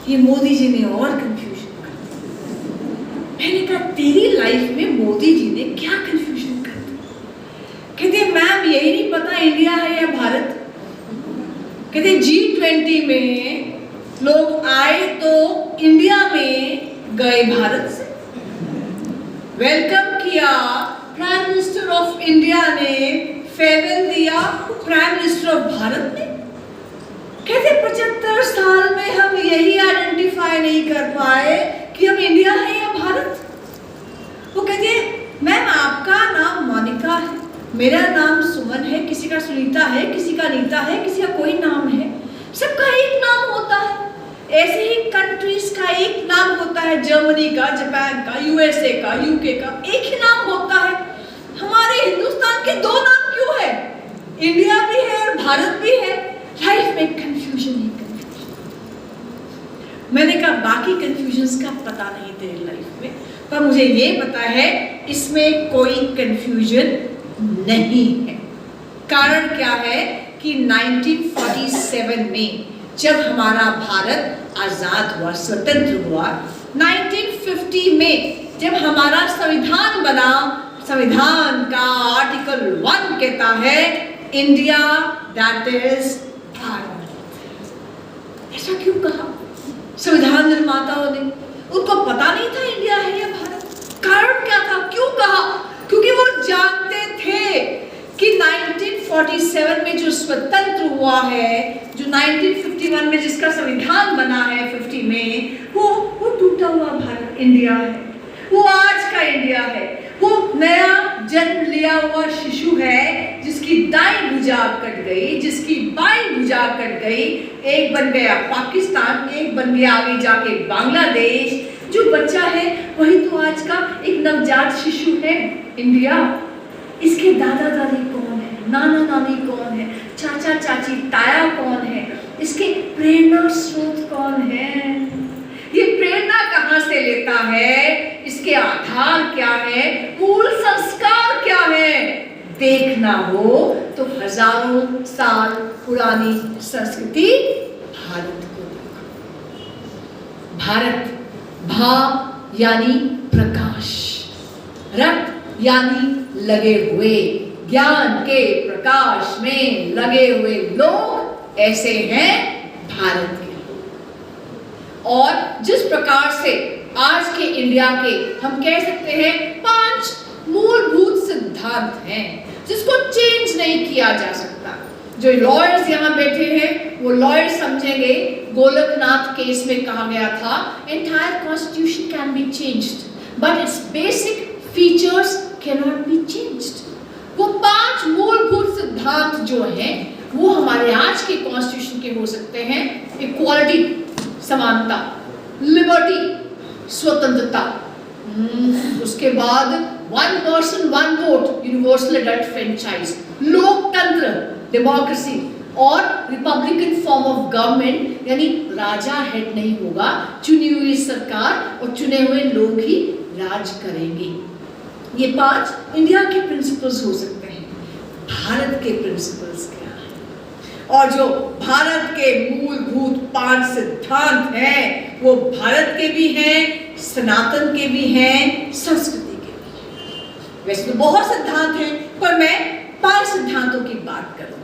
ये मोदी जी ने और कंफ्यूजन कर दिया। मैंने कहा तेरी लाइफ में मोदी जी ने क्या कंफ्यूजन कर दिया? कहते मैम यही नहीं पता इंडिया है या भारत। कहते G20 में लोग आए तो इंडिया में गए भारत से। वेलकम किया प्राइम मिनिस्टर ऑफ इंडिया ने, फेयरवेल दिया प्राइम मिनिस्टर ऑफ भारत ने। कहते 75 साल में हम यही आइडेंटिफाई नहीं कर पाए कि हम इंडिया है या भारत। वो कहते मैम आपका नाम मोनिका है, मेरा नाम सुमन है, किसी का सुनीता है, किसी का नीता है, किसी का कोई नाम है, सबका एक नाम होता है। ऐसे ही कंट्रीज का एक नाम होता है, जर्मनी का, जापान का, USA का, UK का एक ही नाम होता है। हमारे हिंदुस्तान के दो नाम क्यों है? इंडिया भी है और भारत भी है। लाइफ में कंफ्यूजन ही कंफ्यूजन। मैंने कहा बाकी कंफ्यूजन्स का पता नहीं तेरी लाइफ में, पर मुझे ये पता है इसमें कोई कंफ्यूजन नहीं है। कारण क्या है कि 1947 में जब हमारा भारत आजाद हुआ, स्वतंत्र हुआ, 1950 में जब हमारा संविधान बना, संविधान का आर्टिकल 1 कहता है इंडिया दैट इज भारत। ऐसा क्यों कहा संविधान निर्माताओं ने? उनको पता नहीं था इंडिया है या भारत। कारण क्या था, क्यों कहा? क्योंकि वो जानते थे कि 1947 में जो स्वतंत्र हुआ है, जो 1951 में जिसका संविधान बना है 50 में, वो टूटा हुआ भारत इंडिया है। वो आज का इंडिया है। वो नया जन्म लिया हुआ शिशु है जिसकी दाईं भुजा कट गई, जिसकी बाईं भुजा कट गई। एक बन गया पाकिस्तान, एक बन गया आगे जाके बांग्लादेश। जो बच्चा है वही तो आज का एक नवजात शिशु है इंडिया। इसके दादा दादी कौन है, नाना नानी कौन है, चाचा चाची ताया कौन है, इसके प्रेरणा स्रोत कौन है, ये प्रेरणा कहाँ से लेता है, इसके आधार क्या है, मूल संस्कार क्या है। देखना हो तो हजारों साल पुरानी संस्कृति भारत को देखो। भारत भा यानी प्रकाश, रक्त यानी लगे हुए, ज्ञान के प्रकाश में लगे हुए लोग ऐसे हैं भारत के लोग। और जिस प्रकार से आज के इंडिया के हम कह सकते हैं 5 मूलभूत सिद्धांत हैं जिसको चेंज नहीं किया जा सकता। जो लॉयर्स यहाँ बैठे हैं वो लॉयर्स समझेंगे, गोलकनाथ केस में कहा गया था entire constitution can be changed but it's basic features cannot be changed। वो 5 मूलभूत सिद्धांत जो हैं वो हमारे आज के कॉन्स्टिट्यूशन के हो सकते हैं। इक्वालिटी समानता, लिबर्टी स्वतंत्रता, उसके बाद 1 person 1 vote universal adult franchise, लोकतंत्र डेमोक्रेसी और रिपब्लिकन फॉर्म ऑफ गवर्नमेंट, यानी राजा हेड नहीं होगा, चुनी हुई सरकार और चुने हुए लोग ही राज करेंगे। ये 5 इंडिया के प्रिंसिपल्स हो सकते हैं। भारत के प्रिंसिपल्स क्या हैं? और जो भारत के मूलभूत 5 सिद्धांत हैं वो भारत के भी हैं, सनातन के भी हैं, संस्कृति के भी हैं। वैसे तो बहुत सिद्धांत हैं पर मैं 5 सिद्धांतों की बात करूंगी।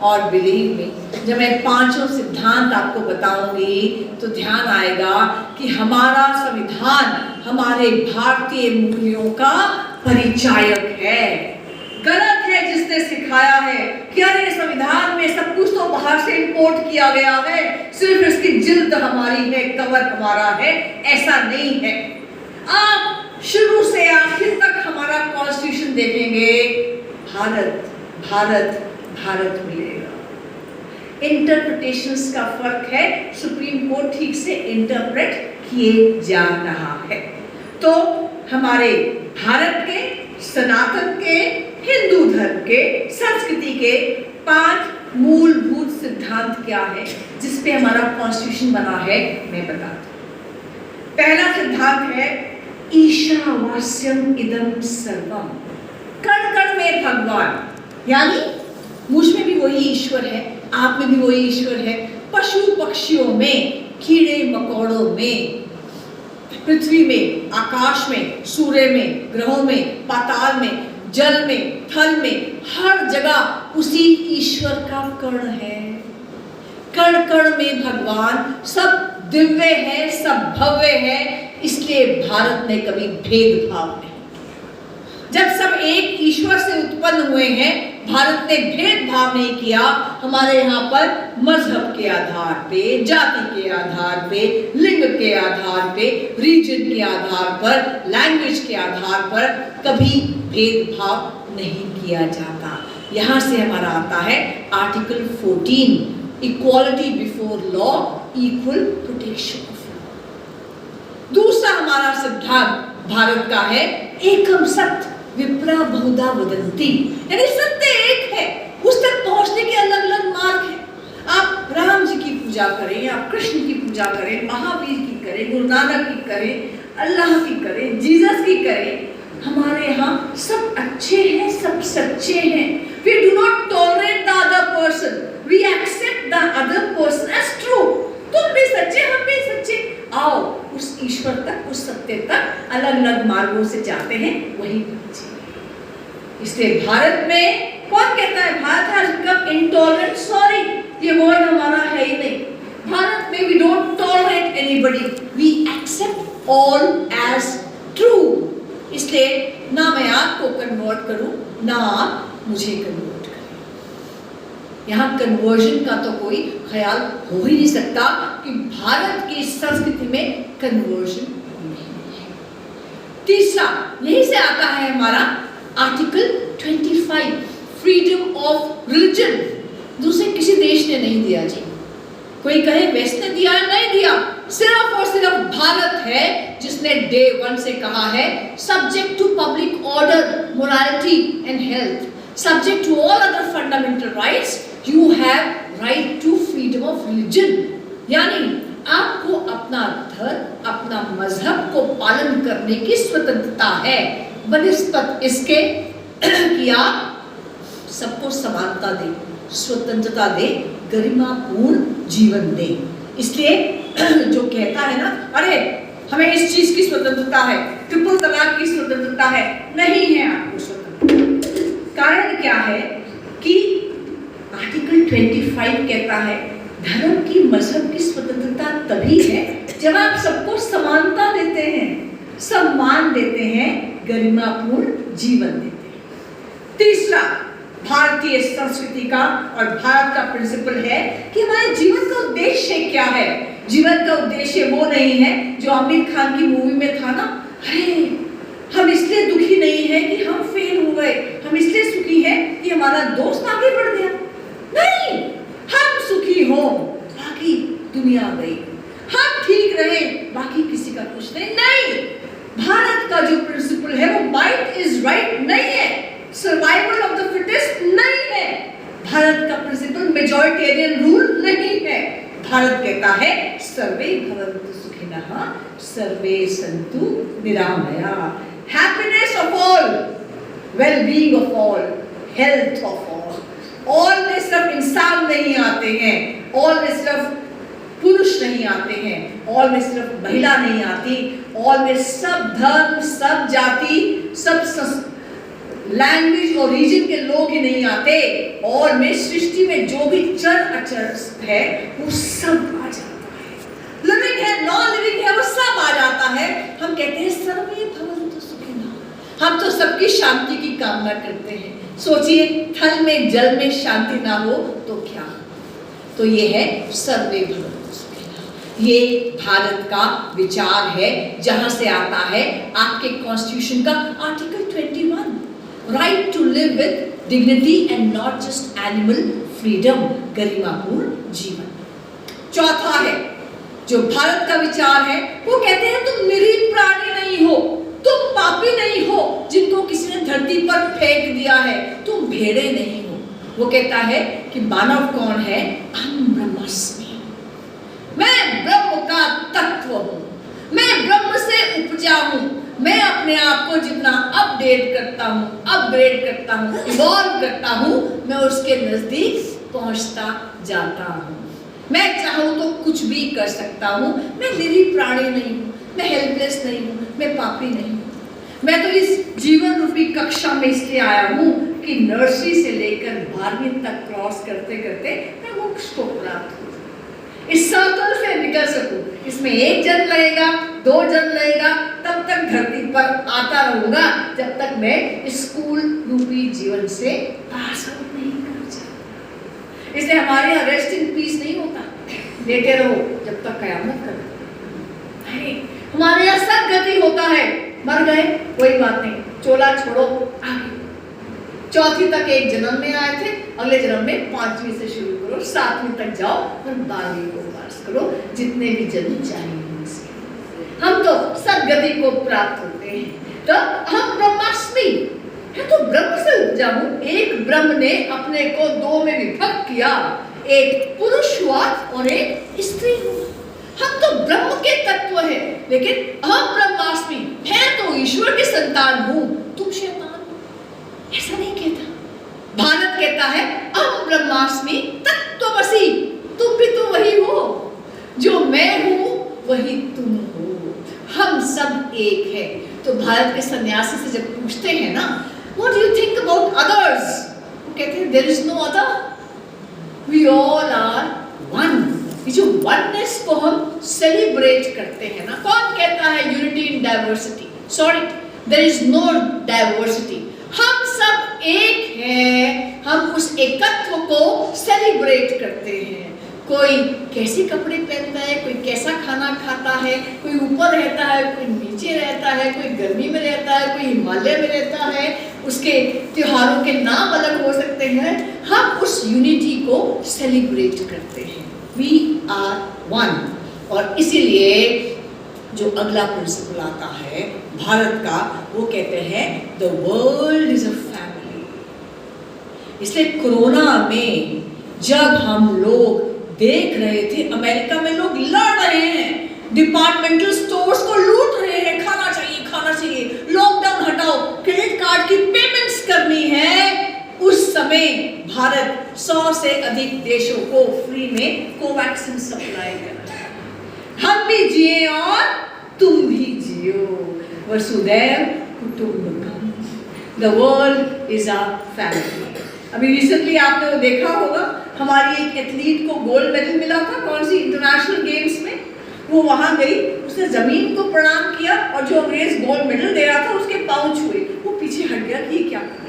और बिलीव में जब मैं 5 सिद्धांत आपको बताऊंगी तो ध्यान आएगा कि हमारा संविधान हमारे भारतीय मूल्यों का परिचायक है। गलत है जिसने सिखाया है कि अरे संविधान में सब कुछ तो बाहर से इंपोर्ट किया गया है, सिर्फ इसकी जिल्द हमारी है, कवर हमारा है। ऐसा नहीं है। आप शुरू से आखिर तक हमारा कॉन्स्टिट्यूशन देखेंगे, भारत भारत भारत मिलेगा। इंटरप्रिटेशंस का फर्क है, सुप्रीम कोर्ट ठीक से इंटरप्रेट किए जा रहा है। तो हमारे भारत के, सनातन के, हिंदू धर्म के, संस्कृति के 5 मूलभूत सिद्धांत क्या है जिस पे हमारा कॉन्स्टिट्यूशन बना है, मैं बताती हूँ। पहला सिद्धांत है ईशावास्यम इदम सर्वम, कण कण में भगवान, यानी मुझ में भी वही ईश्वर है, आप में भी वही ईश्वर है, पशु पक्षियों में, कीड़े मकोड़ों में, पृथ्वी में, आकाश में, सूर्य में, ग्रहों में, पाताल में, जल में, थल में, हर जगह उसी ईश्वर का कण है। कण कण में भगवान, सब दिव्य है, सब भव्य है। इसलिए भारत ने कभी भेदभाव नहीं, जब सब एक ईश्वर से उत्पन्न हुए हैं, भारत ने भेदभाव नहीं किया। हमारे यहाँ पर मजहब के आधार पे, जाति के आधार पे, लिंग के आधार पे, रीजन के आधार पर, लैंग्वेज के आधार पर कभी भेदभाव नहीं किया जाता। यहाँ से हमारा आता है article 14, equality before law, equal protection of law. दूसरा हमारा सिद्धांत भारत का है एकम सत्य विप्रा बहुधा वदंती, यानी सत्य एक है, उस तक पहुंचने के अलग अलग मार्ग हैं। आप राम जी की पूजा करें, आप कृष्ण की पूजा करें, महावीर की करें, गुरु नानक की करें, अल्लाह की करें, जीसस की करें, हमारे यहाँ सब अच्छे हैं, सब सच्चे हैं। We do not tolerate the other person, we accept the other person as true। तुम भी सच्चे, हम भी सच्चे, आओ उस ईश्वर तक, उस सत्य तक अलग अलग मार्गों से जाते हैं, वही पहुंचे। इसलिए भारत में कौन कहता है Bharat has become intolerant? Sorry, ये वर्ड हमारा है ही नहीं। भारत में we don't tolerate anybody, we accept all as true। इसलिए ना मैं आपको कन्वर्ट करूं, ना आप मुझे कन्वर्ट करें। यहाँ कन्वर्जन का तो कोई ख्याल हो ही नहीं सकता कि भारत की संस्कृति में कन्वर्जन नहीं है। तीसरा यही से आता है हमारा आर्टिकल 25, फ्रीडम ऑफ रिलीजन। दूसरे किसी देश ने नहीं दिया जी। कोई कहे वेस्ट ने दिया, नहीं दिया, सिर्फ और सिर्फ भारत है जिसने डे 1 से कहा है subject to public order, morality and health, subject to all other fundamental rights, you have right to freedom of religion. यानी आपको अपना धर्म, अपना मजहब को पालन करने की स्वतंत्रता है, बनिस्बत इसके कि आप सबको समानता दे, स्वतंत्रता दे, गरिमापूर्ण जीवन दे। इसलिए जो कहता है ना, अरे हमें इस चीज की स्वतंत्रता है, ट्रिपल तलाक की स्वतंत्रता है, नहीं है आपको स्वतंत्रता। कारण क्या है कि आर्टिकल 25 कहता है धर्म की, मजहब की स्वतंत्रता तभी है जब आप सबको समानता देते हैं, सम्मान देते हैं, गरिमापूर्ण जीवन देते हैं। तीसरा भारतीय संस्कृति का और भारत का प्रिंसिपल है कि हमारे जीवन का उद्देश्य क्या है। जीवन का उद्देश्य वो नहीं है जो आमिर खान की मूवी में था ना, अरे हम इसलिए दुखी नहीं है कि हम फेल हो गए, हम इसलिए सुखी हैं कि हमारा दोस्त आगे बढ़ गया। नहीं, हम सुखी हो बाकी दुनिया गई, हम ठीक रहे बाकी किसी का कुछ नहीं। नहीं, भारत का जो प्रिंसिपल है वो माइट इज राइट नहीं है, सर्वाइवल ऑफ द फिटेस्ट नहीं है। भारत का प्रिंसिपल मेजॉरिटेरियन रूल नहीं है। भारत कहता है सर्वे भवन्तु सुखिनः, सर्वे सन्तु निरामया, happiness of all, wellbeing of all, health of all. All में सिर्फ इंसान नहीं आते हैं, ऑल में सिर्फ पुरुष नहीं आते हैं, ऑल में सिर्फ महिला नहीं आती, ऑल में सब धर्म, सब जाति, सब लैंग्वेज और रीजन के लोग ही नहीं आते, और में सृष्टि में जो भी चर अचर है वो सब आ जाता है, लिविंग है, नॉन लिविंग है, वो सब आ जाता है। हम कहते हैं सर्वे भवन्तु सुखिनः, हम तो सबकी शांति की कामना करते हैं। सोचिए थल में, जल में शांति ना हो तो क्या। तो ये है सर्वे भवन्तु सुखिनः, ये भारत का विचार है, जहां से आता है आपके कॉन्स्टिट्यूशन का article 21, right to live with dignity and not just animal freedom, गरिमापूर्ण जीवन। चौथा है जो भारत का विचार है, वो कहते हैं तुम निरीह प्राणी नहीं हो, तुम पापी नहीं हो जिनको किसी ने धरती पर फेंक दिया है, तुम भेड़े नहीं हो। वो कहता है कि मानव कौन है, अहम ब्रह्मास्मि, मैं ब्रह्म का तत्व हूँ, मैं ब्रह्म से उपजा हूँ। मैं अपने आप को जितना अपडेट करता हूँ, अपग्रेड करता हूँ, इवॉल्व करता हूँ, मैं उसके नजदीक पहुंचता जाता हूँ। मैं चाहूँ तो कुछ भी कर सकता हूँ, मैं निरीह प्राणी नहीं हूँ, मैं हेल्पलेस नहीं हूँ, मैं पापी नहीं हूँ। मैं तो इस जीवन रूपी कक्षा में इसलिए आया हूँ कि नर्सरी से लेकर 12वीं तक क्रॉस करते करते मैं मोक्ष को प्राप्त हूँ, इस सर्कल से निकल सकूं। इसमें एक जन्म लगेगा, 2 जन्म लगेगा, तब तक धरती पर आता रहूंगा जब तक मैं स्कूल रूपी जीवन से पास आउट नहीं कर जाता। इसलिए हमारे यहाँ रेस्ट इन पीस नहीं होता, लेटे रहो जब तक कयामत कर। नहीं, हमारे यहाँ सदगति होता है, मर गए कोई बात नहीं, चोला छोड़ो आगे। 4वीं तक एक जन्म में आए थे, अगले जन्म में 5वीं से शुरू करो, 7वीं तक जाओ और 12वीं को पास करो, जितने भी जन्म चाहिए। हम तो सदगति को प्राप्त होते हैं। तो हम ब्रह्मास्मि है, तो ब्रह्म से उपजा हूं। एक ब्रह्म ने अपने को 2 में विभक्त किया, एक पुरुष हुआ और एक स्त्री हुआ। हम तो ब्रह्म के तत्व है, लेकिन हम ब्रह्मास्मि, मैं तो ईश्वर की संतान हूं, तुम शैतान हो, ऐसा नहीं कहता। भारत कहता है अहम ब्रह्मास्मि तत्त्वमसि, तुम भी तो वही हो, जो मैं हूं वही तुम हो, हम सब एक है। तो भारत के सन्यासी से जब पूछते हैं ना, what do you think about others, वो कहते हैं there is no other, we all are one. ये जो वननेस को हम सेलिब्रेट करते हैं ना, कौन कहता है unity in diversity? Sorry, there is no diversity, हम सब एक हैं, हम उस एकत्व को सेलिब्रेट करते हैं। कोई कैसे कपड़े पहनता है, कोई कैसा खाना खाता है, कोई ऊपर रहता है, कोई नीचे रहता है, कोई गर्मी में रहता है, कोई हिमालय में रहता है, उसके त्योहारों के नाम अलग हो सकते हैं, हम उस यूनिटी को सेलिब्रेट करते हैं। We are one. और इसीलिए जो अगला प्रिंसिपल आता है भारत का, वो कहते हैं the world is a family. इसलिए कोरोना में जब हम लोग देख रहे थे, अमेरिका में लोग लड़ रहे हैं, डिपार्टमेंटल स्टोर्स को लूट रहे हैं, खाना चाहिए, खाना चाहिए, लॉकडाउन हटाओ, क्रेडिट कार्ड की पेमेंट्स करनी है, उस समय भारत 100 से अधिक देशों को फ्री में कोवैक्सीन सप्लाई कर रहा है। हम भी जिए और तुम भी जियो, वसुधैव कुटुंबकम, the world is a family. अभी रिसेंटली आपने वो देखा होगा, हमारी एक एथलीट को गोल्ड मेडल मिला था, कौन सी इंटरनेशनल गेम्स में, वो वहां गई, उसने जमीन को प्रणाम किया और जो अंग्रेज गोल्ड मेडल दे रहा था उसके पाँव छुए, वो पीछे हट गया कि क्या कर रही है।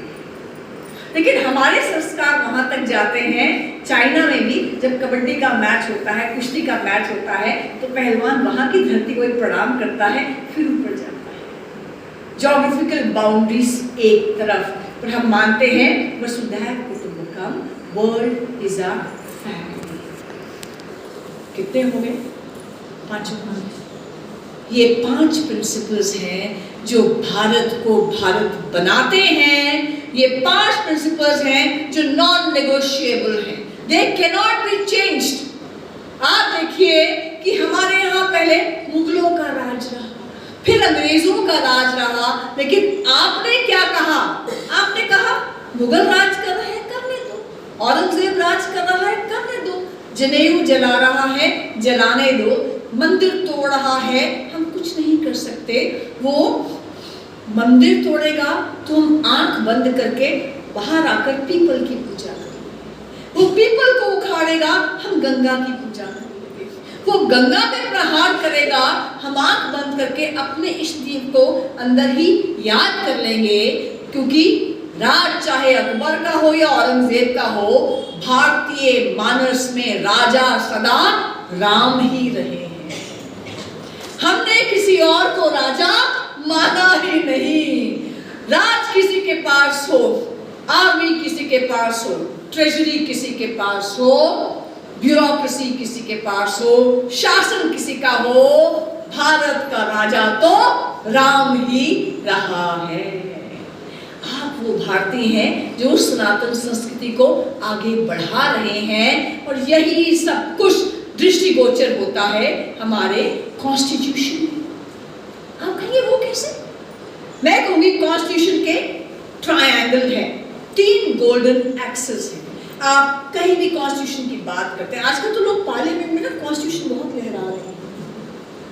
लेकिन हमारे संस्कार वहां तक जाते हैं। चाइना में भी जब कबड्डी का मैच होता है, कुश्ती का मैच होता है, तो पहलवान वहां की धरती को प्रणाम करता है, फिर ऊपर जाता है। ज्योग्राफिकल बाउंड्रीज एक तरफ, पर हम मानते हैं वसुधैव कुटुंबकम, वर्ल्ड इज अ फैमिली। कितने हो गए? 5। ये 5 प्रिंसिपल्स हैं जो भारत को भारत बनाते हैं। ये 5 प्रिंसिपल्स हैं जो नॉन नेगोशिएबल हैं, they can not be changed. आप देखिए कि हमारे यहाँ पहले मुगलों का राज रहा, फिर अंग्रेजों का राज रहा, लेकिन आपने क्या कहा? आपने कहा मुगल राज कर रहे हैं, करने दो, औरंगजेब राज कर रहा है, करने दो, जनेऊ जला रहा है, जलाने दो, मंदिर तोड़ रहा है, हम कुछ नहीं कर सकते। वो मंदिर तोड़ेगा तो हम आंख बंद करके बाहर आकर पीपल की पूजा करेंगे, वो पीपल को उखाड़ेगा, हम गंगा की पूजा करेंगे, वो गंगा में प्रहार करेगा, हम आंख बंद करके अपने इष्टदेव को अंदर ही याद कर लेंगे, क्योंकि राज चाहे अकबर का हो या औरंगजेब का हो, भारतीय मानस में राजा सदा राम ही रहे हैं। हमने किसी और को राजा माना ही नहीं। राज किसी के पास हो, आर्मी किसी के पास हो, ट्रेजरी किसी के पास हो, ब्यूरोक्रेसी किसी के पास हो, शासन किसी का हो, भारत का राजा तो राम ही रहा है। आप वो भारतीय हैं जो सनातन संस्कृति को आगे बढ़ा रहे हैं, और यही सब कुछ दृष्टिगोचर होता है हमारे कॉन्स्टिट्यूशन में। आप कहिए वो कैसे? मैं कहूंगी कॉन्स्टिट्यूशन के ट्रायंगल है, 3 गोल्डन एक्सेस हैं। आप कहीं भी कॉन्स्टिट्यूशन की बात करते हैं, आजकल तो लोग पार्लियामेंट में ना कॉन्स्टिट्यूशन बहुत लहरा रहे हैं।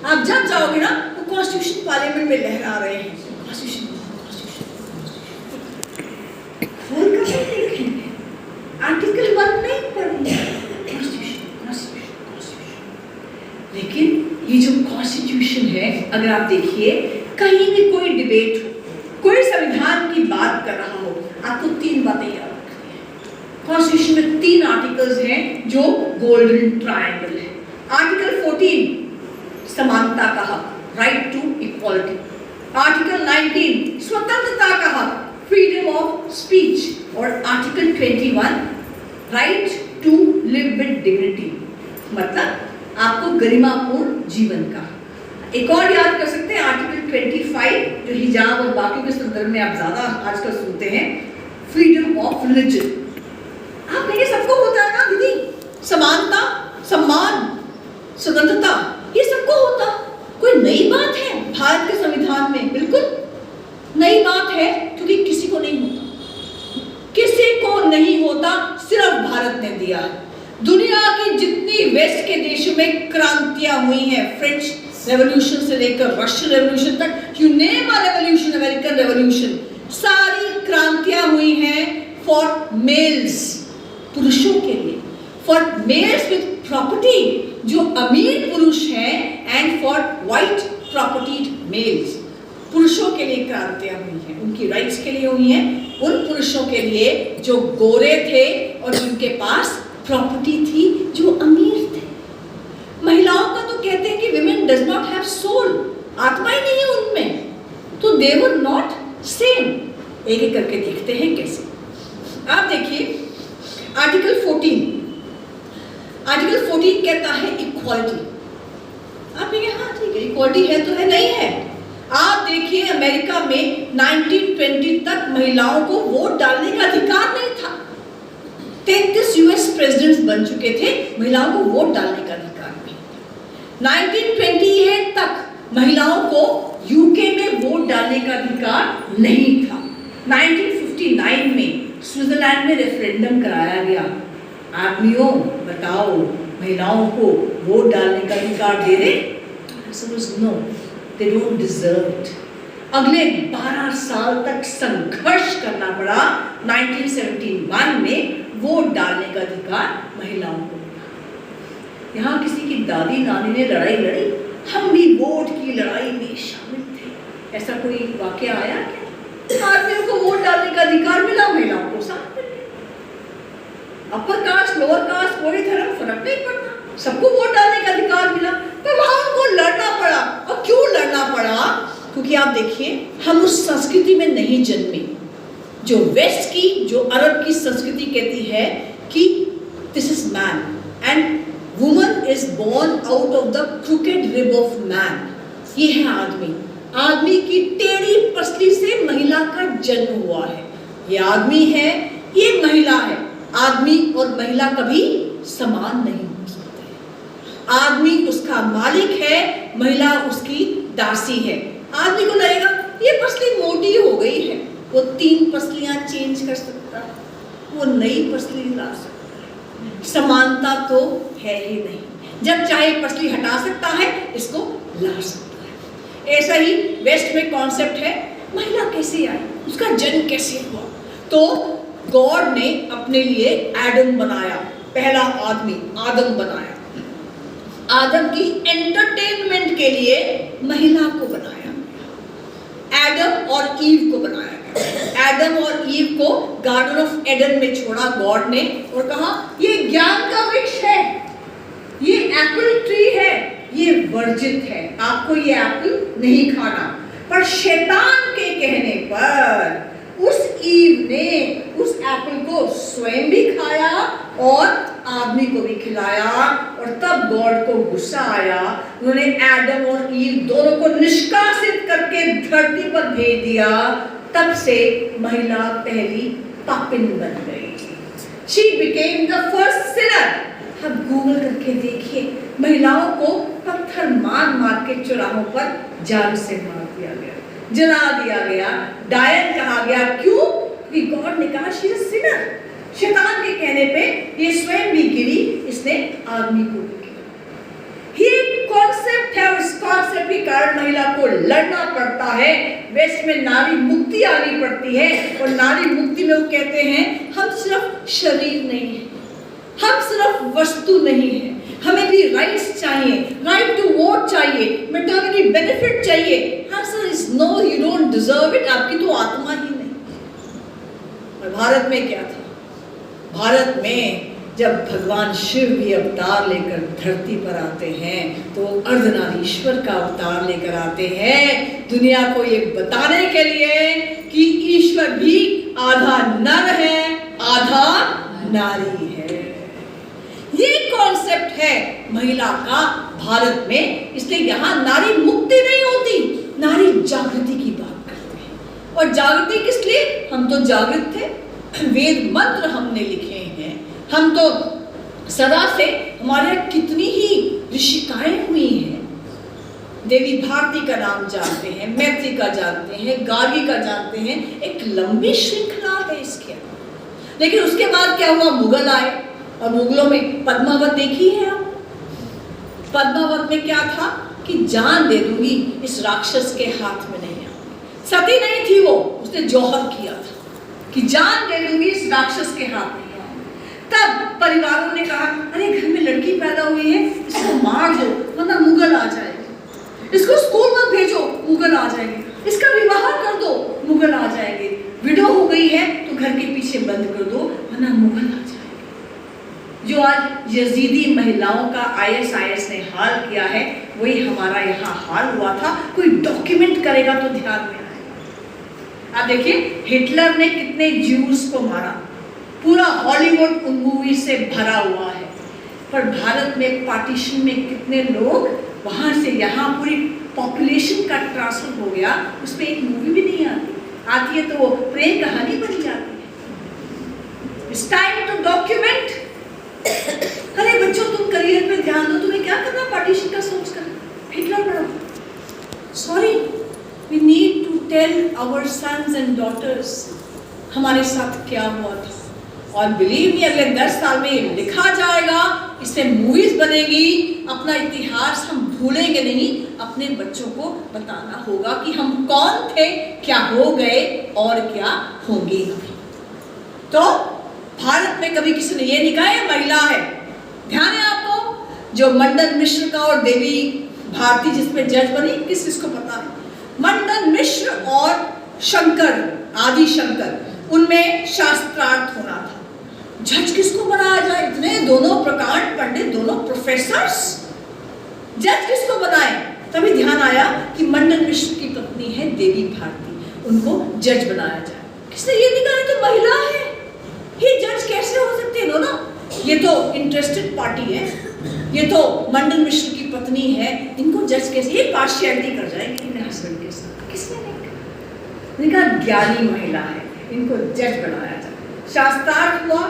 आप जब जाओगे ना तो कॉन्स्टिट्यूशन पार्लियामेंट में लहरा रहे हैं, कॉन्स्टिट्यूशन आर्टिकल 1 नहीं पढ़ेंगे, लेकिन ये जो कॉन्स्टिट्यूशन है, अगर आप देखिए कहीं भी कोई डिबेट हो, कोई संविधान की बात कर रहा हो, आपको 3 बातें याद रखनी है। कॉन्स्टिट्यूशन में 3 आर्टिकल्स हैं जो गोल्डन ट्रायंगल है। आर्टिकल 14 समानता का हक, राइट टू इक्वालिटी। आर्टिकल 19 स्वतंत्रता का हक, फ्रीडम ऑफ स्पीच। और article 21 right to live with dignity, मतलब आपको गरिमापूर्ण जीवन का। एक और याद कर सकते हैं आर्टिकल 25 जो हिजाब और बाकी के संदर्भ में आप ज्यादा आजकल सुनते हैं, फ्रीडम ऑफ रिलीजन। आप कहेंगे सबको होता है ना दीदी, समानता, सम्मान, स्वतंत्रता, ये सबको होता, कोई नई बात है भारत के संविधान में? बिल्कुल नई बात है, क्योंकि किसी को नहीं होता, किसी को नहीं होता, सिर्फ भारत ने दिया है। दुनिया की जितनी वेस्ट के देशों में क्रांतियां हुई हैं, फ्रेंच रेवोल्यूशन से लेकर रशियन रेवोल्यूशन तक, you name a revolution, American revolution, सारी क्रांतियां हुई हैं फॉर मेल्स, पुरुषों के लिए, फॉर मेल्स विद प्रॉपर्टी, जो अमीर पुरुष हैं, and for white propertied males, पुरुषों के लिए क्रांतियां हुई हैं, उनकी राइट्स के लिए हुई हैं, उन पुरुषों के लिए जो गोरे थे और जिनके पास प्रॉपर्टी थी, जो अमीर थे। महिलाओं का तो कहते हैं कि women does not have soul, आत्मा ही नहीं है उनमें, तो दे वर नॉट सेम। एक एक करके देखते हैं कैसे। आप देखिए आर्टिकल 14, आर्टिकल 14 कहता है इक्वालिटी। आप कहेंगे हाँ ठीक है, इक्वालिटी है तो है, नहीं है। आप देखिए अमेरिका में 1920 तक महिलाओं को वोट डालने का अधिकार नहीं था। 33 यूएस प्रेसिडेंट्स बन चुके थे, महिलाओं को वोट डालने का अधिकार नहीं था। 1928 तक महिलाओं को यूके में वोट डालने का अधिकार नहीं था। 1959 में स्विट्जरलैंड में रेफरेंडम कराया गया, आदमियों बताओ महिलाओं को वोट डालने का अधिकार दे दे? No, they don't deserve it. अगले 12 साल तक संघर्ष करना पड़ा, 1971 में वोट डालने का अधिकार महिलाओं को मिला। यहाँ किसी की दादी नानी ने लड़ाई लड़ी, हम भी वोट की लड़ाई में शामिल थे, ऐसा कोई वाकया आया क्या? आदमियों को वोट डालने का अधिकार मिला, महिलाओं को साथ मिल गया। अपर कास्ट लोअर कास्ट कोई धर्म फर्क नहीं पड़ता, सबको वोट डालने का अधिकार मिला, पर वहां उनको लड़ना पड़ा। और क्यों लड़ना पड़ा? क्योंकि आप देखिए हम उस संस्कृति में नहीं जन्मे जो वेस्ट की, जो अरब की संस्कृति कहती है कि this is man and woman is born out of the crooked rib of man. ये है आदमी, आदमी की टेढ़ी पसली से महिला का जन्म हुआ है। ये आदमी है, ये महिला है। आदमी और महिला कभी समान नहीं हो सकते। आदमी उसका मालिक है, महिला उसकी दासी है। आदमी को लगेगा ये पसली मोटी हो गई है, वो 3 पसलियां चेंज कर सकता है, वो नई पसली ला सकता है। समानता तो है ही नहीं, जब चाहे पसली हटा सकता है, इसको ला सकता है। ऐसा ही वेस्ट में कॉन्सेप्ट है, महिला कैसे आई, उसका जन्म कैसे हुआ? तो गॉड ने अपने लिए एडम बनाया, पहला आदमी आदम बनाया। आदम की एंटरटेनमेंट के लिए महिला को बनाया, एडम और ईव को बनाया गया। एडम और ईव को गार्डन ऑफ एडन में छोड़ा गॉड ने और कहा ये ज्ञान का वृक्ष है, ये एप्पल ट्री है, ये वर्जित है, आपको ये एप्पल नहीं खाना। पर शैतान के कहने पर उस ईव ने उस एप्पल को स्वयं भी खाया और आदमी को भी खिलाया, और तब गॉड को गुस्सा आया। उन्होंने एडम और ईव दोनों को निष्कासित करके धरती पर भेज दिया। तब से महिला पहली पापिन बन गई। She became the first sinner। अब गूगल करके देखिए, महिलाओं को पत्थर मार मार के चौराहों पर जान से मार दिया गया, जला दिया गया, डायन कहा गया। क्यों? क्योंकि गॉड ने कहा शी इज अ सिनर। शैतान के कहने पे ये स्वयं भी गिरी, इसने आदमी को भी गिरा। ये कॉन्सेप्ट है, उस कॉन्सेप्ट के कारण महिला को लड़ना पड़ता है। वेस्ट में नारी मुक्ति आनी पड़ती है, और नारी मुक्ति में वो कहते हैं हम सिर्फ शरीर नहीं है, हम सिर्फ वस्तु नहीं है, हमें भी राइट्स चाहिए, राइट टू वोट चाहिए, मैटरनिटी बेनिफिट चाहिए। Answer is no, you don't deserve it, आपकी तो आत्मा ही नहीं। और भारत में क्या था? भारत में जब भगवान शिव भी अवतार लेकर धरती पर आते हैं तो अर्धनारीश्वर का अवतार लेकर आते हैं, दुनिया को ये बताने के लिए कि ईश्वर भी आधा नर है, आधा नारी है। ये कॉन्सेप्ट है महिला का भारत में, इसलिए यहाँ नारी मुक्ति नहीं होती, नारी जागृति की बात करते हैं। और जागृति किस लिए? हम तो जागृत थे, वेद मंत्र हमने लिखे हैं, हम तो सदा से, हमारे कितनी ही ऋषिकाएं हुई हैं। देवी भारती का नाम जानते हैं, मैत्री का जानते हैं, गार्गी का जानते हैं, एक लंबी श्रृंखला है इसके। लेकिन उसके बाद क्या हुआ? मुगल आए, और मुगलों में पद्मावत देखी है आप? पद्मावत में क्या था कि जान दे दूंगी, इस राक्षस के हाथ में नहीं आऊंगी। सती नहीं थी वो, उसने जौहर किया था कि जान दे दूंगी, इस राक्षस के हाथ में। तब परिवारों ने कहा अरे घर में लड़की पैदा हुई है, इसको मार दो वरना मुगल आ जाएंगे, इसको स्कूल मत भेजो मुगल आ जाएंगे, इसका विवाह कर दो मुगल आ जाएंगे, विडो हो गई है तो घर के पीछे बंद कर दो वरना मुगल आ जाएंगे। जो आज यजीदी महिलाओं का ISIS ने हाल किया है, वही हमारा यहाँ हाल हुआ था। कोई डॉक्यूमेंट करेगा तो ध्यान में आएगा। आप देखिए हिटलर ने कितने ज्यूज को मारा, पूरा हॉलीवुड उन मूवी से भरा हुआ है। पर भारत में पार्टीशन में कितने लोग वहां से यहाँ, पूरी पॉपुलेशन का ट्रांसफर हो गया, उस पर एक मूवी भी नहीं आती है तो वो प्रेम कहानी बन जाती है। It's time to document. अरे बच्चों तुम करियर पे ध्यान दो, तुम्हें क्या करना पार्टीशन का सोच कर हिटलर बनो। Sorry, we need to tell our sons and daughters हमारे साथ क्या हुआ था। और बिलीव मी, अगले 10 साल में लिखा जाएगा, इससे मूवीज बनेगी, अपना इतिहास हम भूलेंगे नहीं, अपने बच्चों को बताना होगा कि हम कौन थे, क्या हो गए और क्या होंगे। तो भारत में कभी किसी ने ये नहीं कहा ये महिला है। ध्यान है आपको, जो मंडन मिश्र का और देवी भारती जिसमें जज बनी, किसको पता है? मंडन मिश्र और शंकर, आदि शंकर, उनमें शास्त्रार्थ होना था। जज किसको बनाया जाए? इतने दोनों प्रकांड पंडित, दोनों प्रोफेसर्स, जज किसको बनाए? तभी ध्यान आया कि मंडन मिश्र की पत्नी है देवी भारती, उनको जज बनाया जाए। किसने ये नहीं कहा तो महिला है, ये जज कैसे हो सकते हैं? ना, ये तो इंटरेस्टेड पार्टी है, ये तो मंडन मिश्र की पत्नी है, इनको जज कैसे? ये पार्शियलिटी कर जाएगी अपने हस्बैंड के साथ। किसने नहीं कहा? ज्ञानी महिला है, इनको जज बनाया जाए। शास्त्रार्थ हुआ,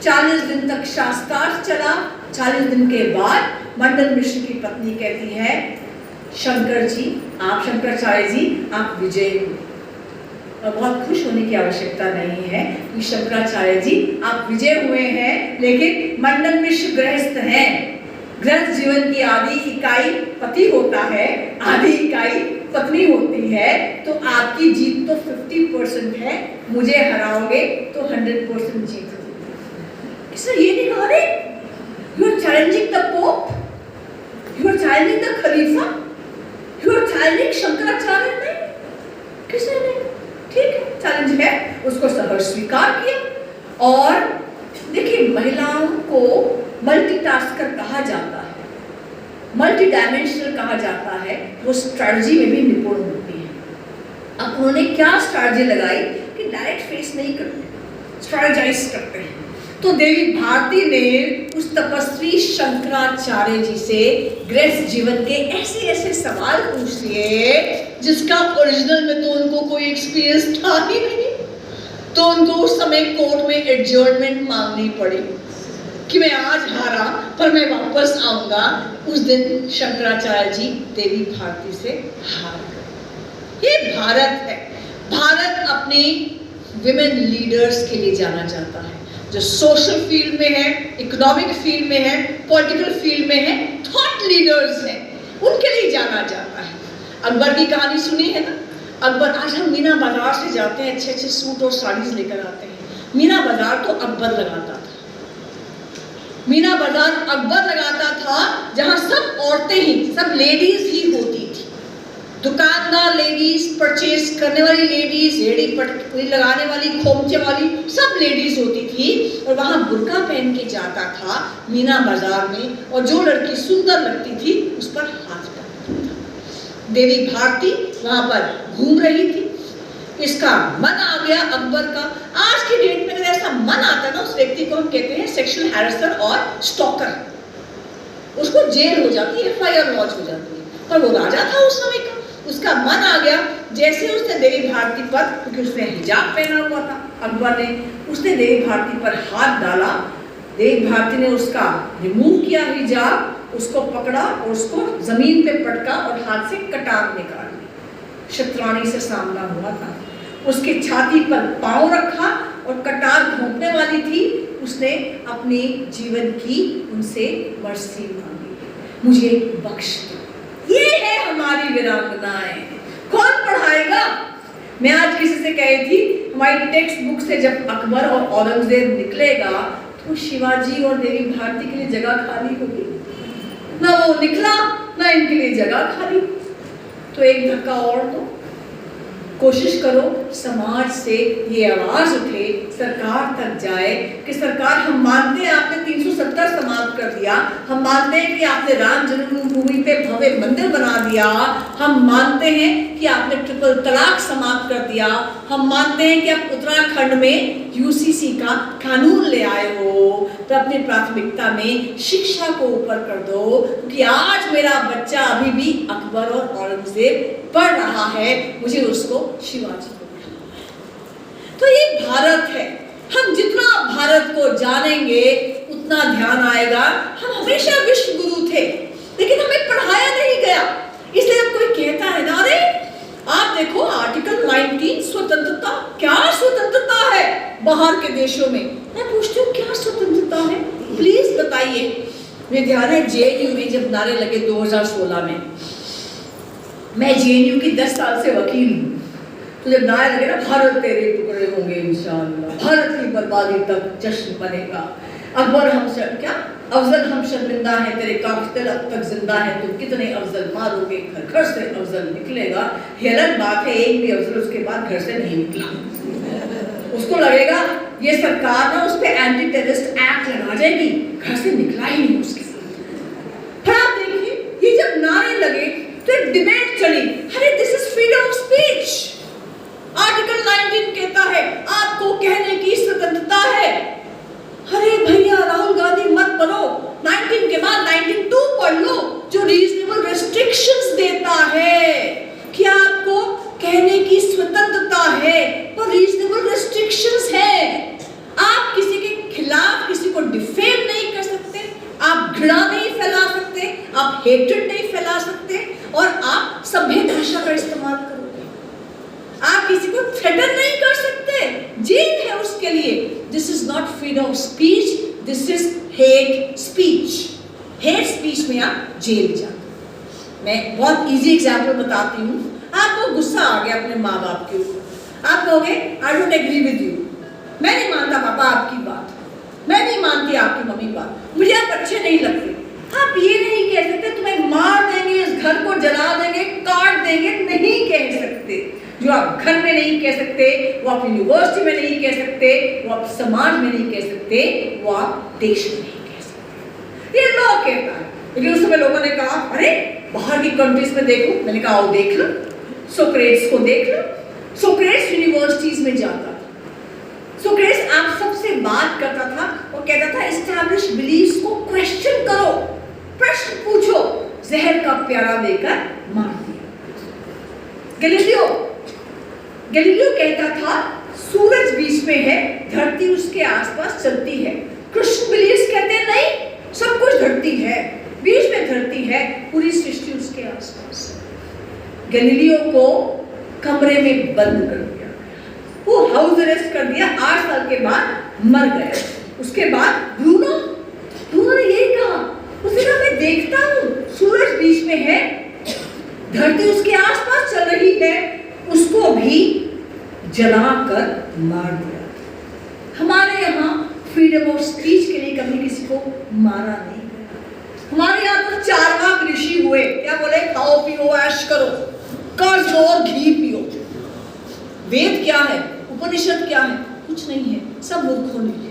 40 दिन तक शास्त्रार्थ चला। 40 दिन के बाद मंडन मिश्र की पत्नी कहती है शंकर जी, आप शंकराचार्य जी आप विजय हुए। और बहुत खुश होने की आवश्यकता नहीं है कि शंकराचार्य जी आप विजय हुए हैं, लेकिन मंडन मिश्र गृहस्थ हैं। गृहस्थ जीवन की आधी इकाई पति होता है, आधी इकाई पत्नी होती है, तो आपकी जीत तो 50% है, मुझे हराओगे तो 100% जीत होगी। किसने ये नहीं कहा? रे you are challenging the Pope, you are challenging the खलीफा, यू आर चैलेंजिंग शंकराचार्य। नहीं, किसने नहीं? ठीक है, चैलेंज है, उसको सहर्ष स्वीकार किया। और देखिए महिलाओं को मल्टीटास्कर कहा जाता है, मल्टी डायमेंशनल कहा जाता है, वो स्ट्रैटेजी में भी निपुण होती है। अब उन्होंने क्या स्ट्रैटेजी लगाई कि डायरेक्ट फेस नहीं करते, स्ट्रैटेजाइज करते हैं। तो देवी भारती ने उस तपस्वी शंकराचार्य जी से गृहस्थ जीवन के ऐसे ऐसे सवाल पूछ लिए जिसका ओरिजिनल में तो उनको कोई एक्सपीरियंस था ही नहीं। तो उनको उस समय कोर्ट में एडजर्नमेंट मांगनी पड़ी कि मैं आज हारा पर मैं वापस आऊंगा। उस दिन शंकराचार्य जी देवी भारती से हार गए। ये भारत है। भारत अपनी विमेन लीडर्स के लिए जाना जाता है, जो सोशल फील्ड में है, इकोनॉमिक फील्ड में है, पॉलिटिकल फील्ड में है, थॉट लीडर्स हैं, उनके लिए जाना जाता है। अकबर की कहानी सुनी है ना? अकबर, आज हम मीना बाजार से जाते हैं, अच्छे अच्छे सूट और साड़ीज लेकर आते हैं। मीना बाजार तो अकबर लगाता था। मीना बाजार अकबर लगाता था, जहां सब औरतें ही, सब लेडीज ही होती थी। दुकानदार लेडीज, परचेज करने वाली लेडीज, रेडी पटरी लगाने वाली, खोमचे वाली, सब लेडीज होती थी। और वहां बुर्का पहन के जाता था मीना बाजार में, और जो लड़की सुंदर लगती थी उस पर हाथ डालता था। देवी भारती वहां पर घूम रही थी, इसका मन आ गया अकबर का। आज की डेट में अगर ऐसा मन आता है ना, उस व्यक्ति को हम कहते हैं सेक्सुअल हैरेसर और स्टॉकर। उसको जेल हो जाती है, एफआईआर लॉन्च हो जाती है। पर वो राजा था उस समय का, उसका मन आ गया। जैसे उसने देवी भारती पर, क्योंकि उसने हिजाब पहना हुआ था अकबर ने, उसने देवी भारती पर हाथ डाला। देवी भारती ने उसका रिमूव किया हिजाब, उसको पकड़ा और उसको जमीन पे पटका और हाथ से कटार निकाल ली। शतरानी से सामना हुआ था। उसकी छाती पर पांव रखा और कटार घोंपने वाली थी। उसने अपने जीवन की उनसे मर्सी मांगी, मुझे बख्श दो। ये है हमारी वीरांगनाएं। कौन पढ़ाएगा? मैं आज किसी से कही थी, हमारी टेक्स्ट बुक से जब अकबर और औरंगजेब निकलेगा तो शिवाजी और देवी भारती के लिए जगह खाली होगी। ना वो निकला, ना इनके लिए जगह खाली। तो एक धक्का और दो, कोशिश करो समाज से ये आवाज उठे, सरकार तक जाए कि सरकार, हम मानते हैं आपने 370 समाप्त कर दिया, हम मानते हैं कि आपने राम जन्मभूमि पे भव्य मंदिर बना दिया, हम मानते हैं कि आपने ट्रिपल तलाक समाप्त कर दिया, हम मानते हैं कि आप उत्तराखंड में यूसीसी का कानून ले आए हो, तो अपनी प्राथमिकता में शिक्षा को ऊपर कर दो, क्योंकि आज मेरा बच्चा अभी भी अकबर और औरंगजेब पढ़ रहा है, मुझे उसको शिवाजी को पढ़ाना है। तो ये भारत है। हम जितना भारत को जानेंगे उतना ध्यान आएगा। हम हमेशा विश्व गुरु थे, लेकिन हमें पढ़ाया नहीं गया। इसलिए अब कोई कहता है ना, अरे आप देखो आर्टिकल 19 स्वतंत्रता, क्या स्वतंत्रता है बाहर के देशों में। मैं पूछती हूँ क्या स्वतंत्रता है, प्लीज बताइए। मुझे ध्यान है जेएनयू में जब नारे लगे 2016 में, मैं जेएनयू की 10 साल से वकील हूँ, तो जब नारे लगे ना, भारत तेरे टुकड़े होंगे इंशाअल्लाह, भारत की बर्बादी तक जश्न बनेगा, अकबर हम क्या अफजल हम शर्मिंदा है, तेरे कातिल अब तक जिंदा है, तुम कितने अफजल मारोगे, घर घर से अफजल निकलेगा। ये अलग बात है, एक भी अफजल उसके बाद घर से नहीं निकला। उसको लगेगा ये सरकार ना उस पर एंटी टेररिस्ट एक्ट लगा जाएगी, घर से निकला ही नहीं उसके साथ। फिर आप देखिए, ये जब नारे लगे तो एक डिबेट चली, अरे this is freedom of speech. Article 19 कहता है आपको कहने की स्वतंत्रता है। अरे भैया राहुल गांधी मत पढ़ो, 19 के बाद 19(2) पढ़ लो, जो रीजनेबल रेस्ट्रिक्शंस देता है कि आपको कहने की स्वतंत्रता है, पर रीजनेबल रेस्ट्रिक्शंस है। आप किसी के खिलाफ किसी को डिफेम नहीं कर सकते, आप घृणा नहीं फैला सकते, आप हेट्रेड नहीं फैला सकते, और आप सभ्य भाषा का इस्तेमाल करोगे। आप किसी को थ्रेटन नहीं कर सकते, जेल है उसके लिए। This is not freedom of speech, this is hate speech. Hate speech में आप जेल जाते। मैं बहुत इजी एग्जांपल बताती हूँ। आपको गुस्सा आ गया अपने माँ बाप के ऊपर, आप कहोगे I don't agree with you, मैं नहीं मानता पापा आपकी बात, मैं नहीं मानती आपकी मम्मी बात, मुझे आप अच्छे नहीं लगते। आप ये नहीं कह सकते तुम्हें मार देंगे, इस घर को जला देंगे, काट देंगे, नहीं कह सकते। जो आप घर में नहीं कह सकते, वो आप यूनिवर्सिटी में नहीं कह सकते, वो आप समाज में नहीं कह सकते, वो आप देश में नहीं कह सकते। ये लॉ कहता है। लेकिन उस समय लोगों ने कहा अरे बाहर की कंट्रीज में देखो। मैंने कहा आओ देख लो, सोक्रेट्स को देख लो। सोक्रेट्स यूनिवर्सिटीज में जाता था। सोक्रेट्स आप सबसे बात करता था और कहता था एस्टैब्लिश बिलीफ्स को क्वेश्चन करो, प्रश्न पूछो। जहर का प्याला देकर मार दिया। गैलीलियो कहता था सूरज बीच में है, धरती उसके आसपास चलती है। कृष्ण बिलीव्स कहते हैं नहीं, सब कुछ धरती है, बीच में धरती है, पूरी सृष्टि उसके आसपास। गैलीलियो को कमरे में बंद कर दिया, वो हाउस अरेस्ट कर दिया, 8 साल के बाद मर गया। उसके बाद ब्रूनो ने यही कहा, उसने कहा मैं देखता हूँ सूरज बीच में है, धरती उसके आसपास चल रही है, उसको भी जलाकर मार दिया। हमारे यहाँ फ्रीडम ऑफ स्पीच के लिए कभी किसी को मारा नहीं गया। हमारे यहाँ तो चारवाक ऋषि हुए, क्या बोले, खाओ पियो ऐश करो, कर्ज लो और घी पियो। वेद क्या है, उपनिषद क्या है, कुछ नहीं है, सब मूर्खों ने।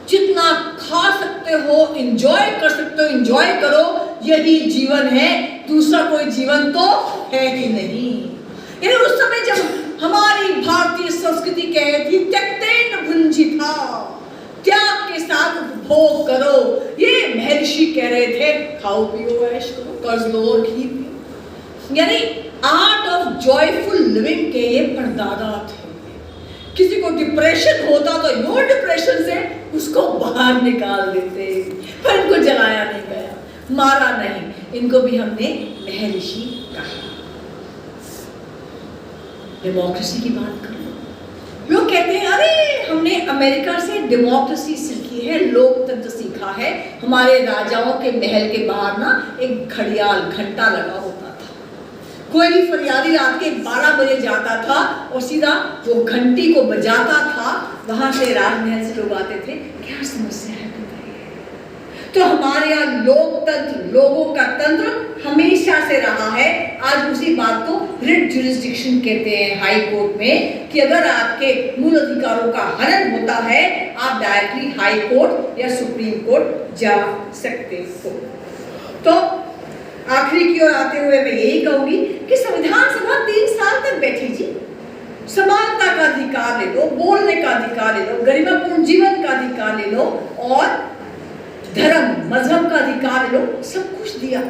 जितना खा सकते हो, एंजॉय कर सकते हो, एंजॉय करो, यही जीवन है, दूसरा कोई जीवन तो है ही नहीं। यानी उस समय जब हमारी भारतीय संस्कृति कहती त्यक्तेन भुंजिता, त्याग के साथ उपभोग करो, ये महर्षि कह रहे थे खाओ पियो ऐश करो, कर्ज लो और घी पियो। यानी आर्ट ऑफ जॉयफुल लिविंग के ये परदादा थे। किसी को डिप्रेशन होता तो यो डिप्रेशन से उसको बाहर निकाल देते, पर इनको जलाया नहीं गया, मारा नहीं, इनको भी हमने महर्षि कहा। डेमोक्रेसी की बात कर लो, लोग कहते हैं अरे हमने अमेरिका से डेमोक्रेसी सीखी है, लोकतंत्र सीखा है, हमारे राजाओं के महल के बाहर ना एक घड़ियाल घंटा लगा होता था, कोई भी फरियादी रात के 12 बजे जाता था और सीधा वो घंटी को बजाता था, वहां से राजमहल से लोग आते थे, क्या समस्या है बताइए। तो हमारे यहाँ लोकतंत्र, लोगों का तंत्र हमेशा से रहा है। आज उसी बात को रिट जुरिस्डिक्शन कहते हैं हाई कोर्ट में, कि अगर आपके मूल अधिकारों का हनन होता है, आप डायरेक्टली हाई कोर्ट या सुप्रीम कोर्ट जा सकते हो। तो आखिरी की ओर आते हुए मैं यही कहूंगी कि संविधान सभा 3 साल तक बैठी जी, समानता का अधिकार ले लो, बोलने का अधिकार ले लो, गरिमापूर्ण जीवन का अधिकार ले लो और धर्म मजहब का अधिकार ले लो, सब कुछ दिया,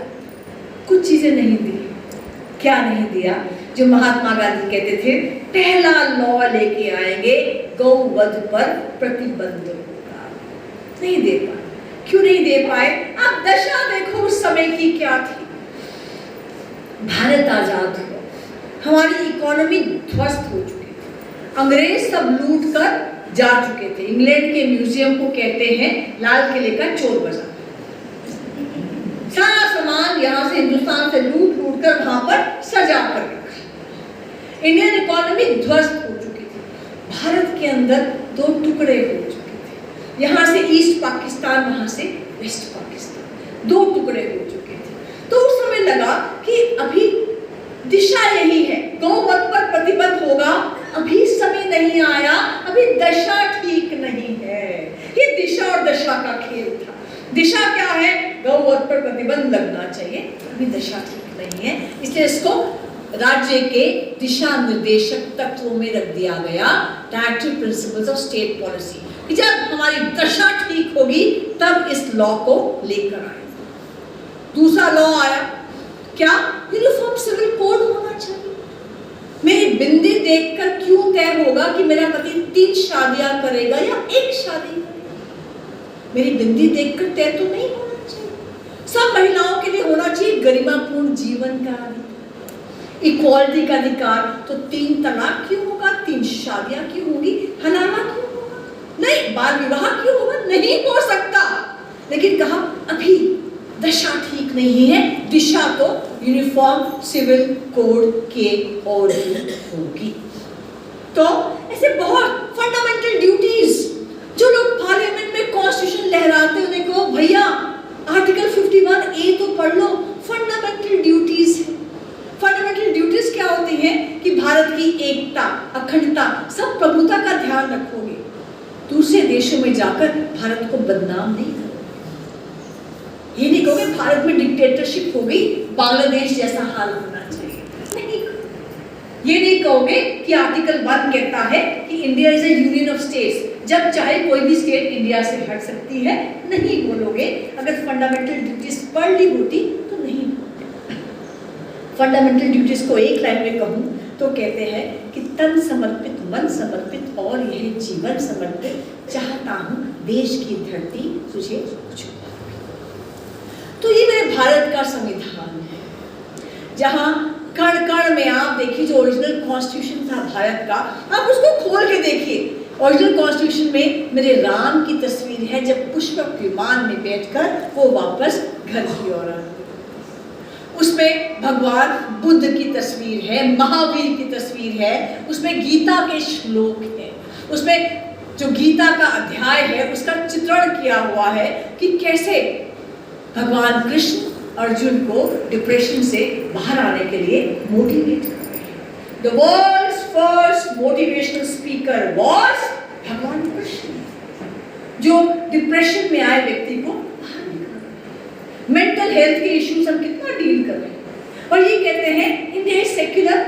कुछ चीजें नहीं दी। क्या नहीं दिया? जो महात्मा गांधी कहते थे पहला लॉ लेके आएंगे, गौवध पर प्रतिबंध होगा, नहीं दे पाए। क्यों नहीं दे पाए? आप दशा देखो उस समय की क्या थी। भारत आजाद हुआ, हमारी इकोनॉमी ध्वस्त हो चुकी थी, अंग्रेज सब लूट कर जा चुके थे। इंग्लैंड के म्यूजियम को कहते हैं लाल किले का चोर बाजार। सारा सामान यहाँ से हिंदुस्तान से लूट कर वहां पर सजा कर रखा। इंडियन इकोनॉमी ध्वस्त हो चुकी थी, भारत के अंदर 2 टुकड़े हो चुके थे, यहाँ से ईस्ट पाकिस्तान, वहां से वेस्ट पाकिस्तान, 2 टुकड़े हो चुके थे। तो उस समय लगा कि अभी दिशा यही है, गौवध पर प्रतिबंध होगा, अभी समय नहीं आया, अभी दशा ठीक नहीं है। ये दिशा और दशा का खेल था। दिशा क्या है? गौवध पर प्रतिबंध लगना चाहिए, अभी दशा ठीक नहीं है, इसलिए इसको राज्य के दिशा निर्देशक तत्वों में रख दिया गया, directive principles of state policy, कि जब हमारी दशा ठीक होगी तब इस लॉ को लेकर आए। दूसरा लॉ आया, क्या? यूनिफॉर्म सिविल कोड होना चाहिए। मेरी बिंदी देखकर क्यों तय होगा कि मेरा पति 3 शादियां करेगा या 1 शादी करेगा? मेरी बिंदी देखकर तय तो नहीं होना चाहिए। सब महिलाओं के लिए होना चाहिए गरिमापूर्ण जीवन का अधिकार, इक्वालिटी का अधिकार। तो 3 तलाक क्यों होगा? 3 शादियां क्यों होगी? हनाना क्यों होगा? नहीं, बाल विवाह क्यों होगा? नहीं हो सकता। लेकिन कहा अभी दशा ठीक नहीं है, दिशा तो यूनिफॉर्म सिविल कोड के और ही होगी। तो ऐसे बहुत फंडामेंटल ड्यूटीज, जो लोग पार्लियामेंट में कॉन्स्टिट्यूशन लहराते हैं उन्हें कहो भैया आर्टिकल 51A तो पढ़ लो, फंडामेंटल ड्यूटीज है। फंडामेंटल ड्यूटीज क्या होती हैं? कि भारत की एकता, अखंडता, सब प्रभुता का ध्यान रखोगे, दूसरे देशों में जाकर भारत को बदनाम नहीं करोगे। ये नहीं कहोगे भारत में डिक्टेटरशिप हो गई, बांग्लादेश जैसा हाल होना चाहिए, नहीं। ये नहीं कहोगे कि आर्टिकल 1 कहता है कि India is A union of states, जब चाहे कोई भी स्टेट इंडिया से हट सकती है, नहीं बोलोगे। अगर फंडामेंटल ड्यूटीज पढ़ ली होती तो नहीं बोलते। फंडामेंटल ड्यूटीज को एक लाइन में कहूँ तो कहते हैं कि तन समर्पित, मन समर्पित और यह जीवन समर्पित, चाहता हूँ देश की धरती तुझे कुछ। तो ये मेरे भारत का संविधान है, जहाँ कण कण में आप देखिए जो ओरिजिनल कॉन्स्टिट्यूशन था भारत का, आप उसको खोल के देखिए, ओरिजिनल कॉन्स्टिट्यूशन में मेरे राम की तस्वीर है जब पुष्पक विमान में बैठकर वो वापस घर की ओर आए। उसमें भगवान बुद्ध की तस्वीर है, महावीर की तस्वीर है, उसमें गीता के श्लोक है, उसमें जो गीता का अध्याय है उसका चित्रण किया हुआ है कि कैसे भगवान कृष्ण अर्जुन को डिप्रेशन से बाहर आने के लिए मोटिवेट कर रहे हैं। The world's first motivational speaker was भगवान कृष्ण, जो डिप्रेशन में आए व्यक्ति को बाहर निकाल रहे हैं। मेंटल हेल्थ के इश्यूज हम कितना डील कर रहे हैं, और ये कहते हैं इंडिया इज सेक्युलर,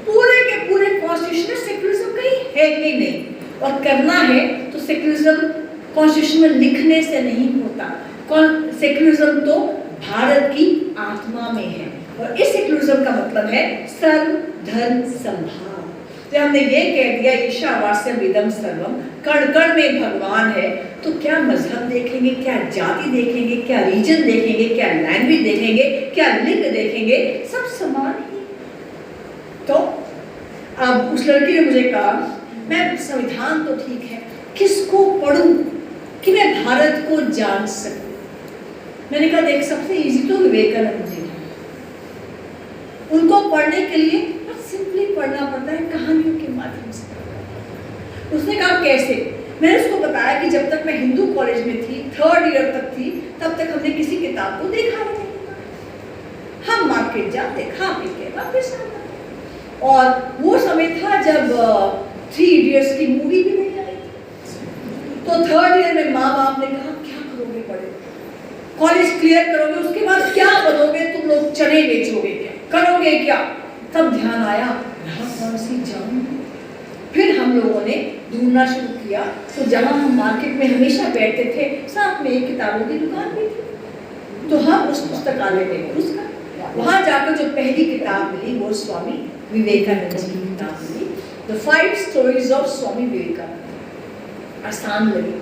पूरे के पूरे कॉन्स्टिट्यूशन में सेक्युलरिज्म कहीं है ही नहीं, और करना है तो सेक्युलरिज्म कॉन्स्टिट्यूशन में लिखने से नहीं होता। सेक्युलरिज्म तो भारत की आत्मा में है, और इस सेक्युलरिज्म का मतलब है सर्व धर्म समभाव। जब हमने ये कह दिया ईशावास्यम इदं सर्वम, कण कण में भगवान है, तो क्या मजहब देखेंगे, क्या जाति देखेंगे, क्या रीजन देखेंगे, क्या लैंग्वेज देखेंगे, क्या लिंग देखेंगे, सब समान ही। तो अब उस लड़की ने मुझे कहा मैं संविधान तो ठीक है, किसको पढ़ूं कि मैं भारत को जान सकूं। मैंने कहा देख, सबसे इजी तो विवेकानंद जी हैं, उनको पढ़ने के लिए बस सिंपली पढ़ना पड़ता है कहानियों के माध्यम से। उसने कहा कैसे? मैंने उसको बताया कि जब तक मैं हिंदू कॉलेज में थी, 3rd ईयर तक थी, तब तक हमने किसी किताब को देखा नहीं। हम मार्केट जाते, खा पी के वापस आते, और वो समय था जब 3 इडियट्स की मूवी भी नहीं आई थी। तो 3rd ईयर में माँ बाप ने कहा क्या करोगे, पढ़े कॉलेज क्लियर करोगे, उसके बाद क्या बनोगे तुम लोग, चने बेचोगे क्या, करोगे क्या? तब ध्यान आया कौन सी जाऊं। फिर हम लोगों ने ढूंढना शुरू किया, तो जहां हम मार्केट में हमेशा बैठते थे, साथ में एक किताबों की दुकान भी थी, तो हम उस पुस्तकालय में उसका वहां जाकर जो पहली किताब मिली वो स्वामी विवेकानंद जी की किताब मिली, the 5 stories of Swami Vivekananda. आसान लगी,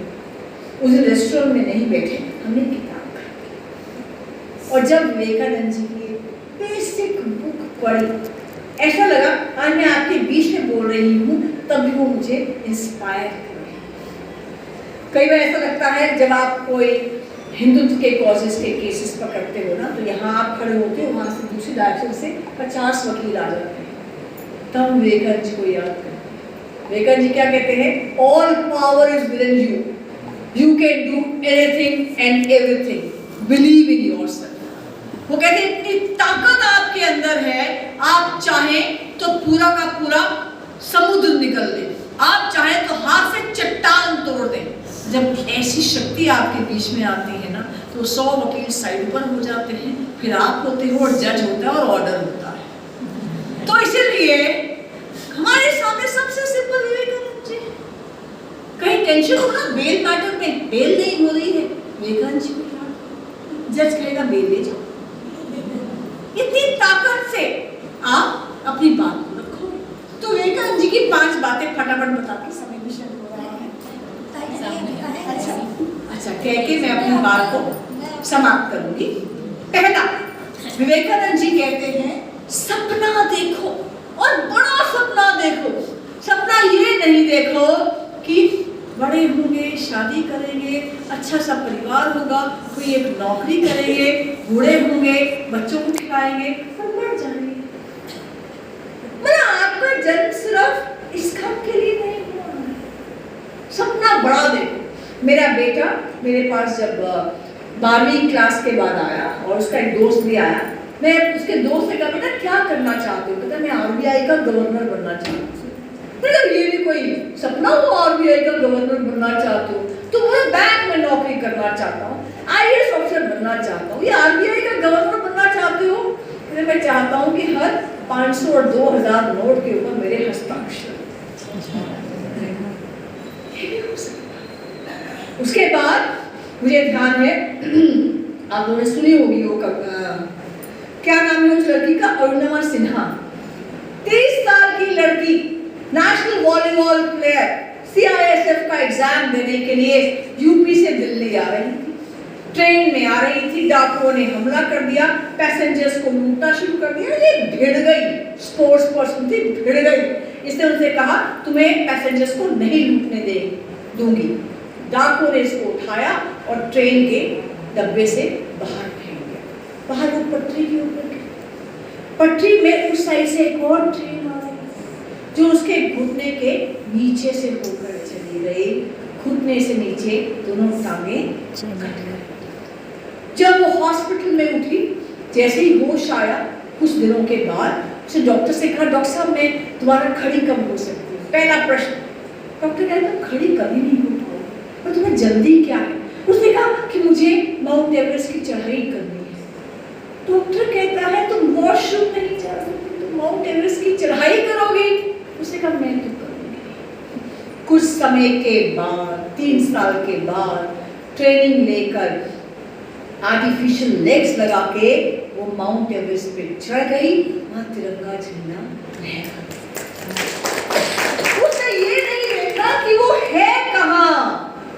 उस रेस्टोरेंट में नहीं बैठे, हमने किताब खरीदी, और जब विवेकानंद जी की बेसिक बुक पढ़ी, ऐसा लगा आज मैं आपके बीच में बोल रही हूँ, तब भी वो मुझे इंस्पायर कर रही है। कई बार ऐसा लगता है जब आप कोई हिंदुत्व के कॉजेस के केसेस पकड़ते हो ना, तो यहाँ आप खड़े होते हो, वहाँ से दूसरी डायरेक्शन से 50 वकील आ जाते हैं, तब विवेकानंद जी को याद करते हैं। विवेकानंद जी क्या कहते हैं? All power is with in you, you can do anything and everything, believe in yourself. वो कहते हैं इतनी ताकत आपके अंदर है, आप चाहें तो पूरा का पूरा समुद्र निकल दे, आप चाहें तो हाथ से चट्टान तोड़ दें। जब ऐसी शक्ति आपके बीच में आती है ना, तो 100 वकील साइड पर हो जाते हैं, फिर आप होते हो और जज होता है और ऑर्डर होता है। तो इसीलिए हमारे सामने सबसे सिंपल विवेकानंद जी। कहीं टेंशन हो ना बेल मैटर में, बेल नहीं हो रही है, विवेकानंद जी को जज कहेगा बेल ले जाओ। इतनी ताकत से आप अपनी बात को रखो। तो विवेकानंद जी की 5 बातें फटाफट बता के समय मिशन हो रहा है। अच्छा कह के मैं अपनी बात को समाप्त करूंगी। पहला, विवेकानंद जी कहते हैं सपना देखो, और बड़ा सपना देखो। सपना ये नहीं देखो कि बड़े होंगे, शादी करेंगे, अच्छा सा परिवार होगा, कोई एक नौकरी करेंगे, बूढ़े होंगे, बच्चों को खिलाएंगे और मर जाएंगे। आपका जन्म सिर्फ इस काम के लिए नहीं हुआ है। सपना बड़ा देखो। मेरा बेटा मेरे पास जब 12वीं क्लास के बाद आया, और उसका एक दोस्त भी आया, मैं उसके दोस्त से कहा बेटा क्या करना चाहते हो? कहता मैं RBI का गवर्नर बनना चाहती हूँ। ये भी कोई सपना हो, RBI का गवर्नर बनना चाहते हो? तो मैं बैंक में नौकरी करना चाहता हूँ, IAS ऑफिसर बनना चाहता हूँ, ये RBI का गवर्नर बनना चाहते हो? मैं चाहता हूँ कि हर 500 और 2000 नोट के ऊपर मेरे हस्ताक्षर। उसके बाद मुझे ध्यान है, आप लोगों ने सुनी होगी वो क्या नाम है उस लड़की का, अरुणिमा सिन्हा, 23 साल की लड़की, नेशनल वॉलीबॉल प्लेयर, CISF का एग्जाम देने के लिए यूपी से दिल्ली आ रही थी। ट्रेन में आ रही थी, डाकुओं ने हमला कर दिया, पैसेंजर्स को लूटना शुरू कर दिया। ये भिड़ गई, स्पोर्ट्स पर्सन थी, भिड़ गई। इसने उनसे कहा तुम्हें पैसेंजर्स को नहीं लूटने दूंगी। डाकुओं ने इसको उठाया और ट्रेन के डब्बे से बाहर फेंक दिया। बाहर वो पटरी के ऊपर गिर। पटरी में उस साइड से एक और ट्रेन आ गई जो उसके घुटने के नीचे से होकर चली गई। घुटने से नीचे दोनों टांगें कट गई। जब वो हॉस्पिटल में उठी, जैसे ही होश आया, कुछ दिनों के बाद उसने डॉक्टर से कहा डॉक्टर साहब मैं तुम्हारा खड़ी कब हो सकती हूँ। पहला प्रश्न। डॉक्टर कहता तुम खड़ी कभी नहीं हो पाओगे, पर तुम्हें जल्दी क्या है। उसने कहा कि मुझे माउंट एवरेस्ट की चढ़ाई करनी है। डॉक्टर कहता है तुम वॉशरूम नहीं जा सकती, तुम माउंट एवरेस्ट की चढ़ाई करोगे। उसने कहा मैं तो करूँगी। कुछ समय के बाद, 3 साल के बाद ट्रेनिंग लेकर आर्टिफिशियल लेग्स लगा के वो माउंट एवरेस्ट पे चढ़ गई। वहां तिरंगा झंडा लहरा। उसने ये नहीं देखा कि वो है कहाँ,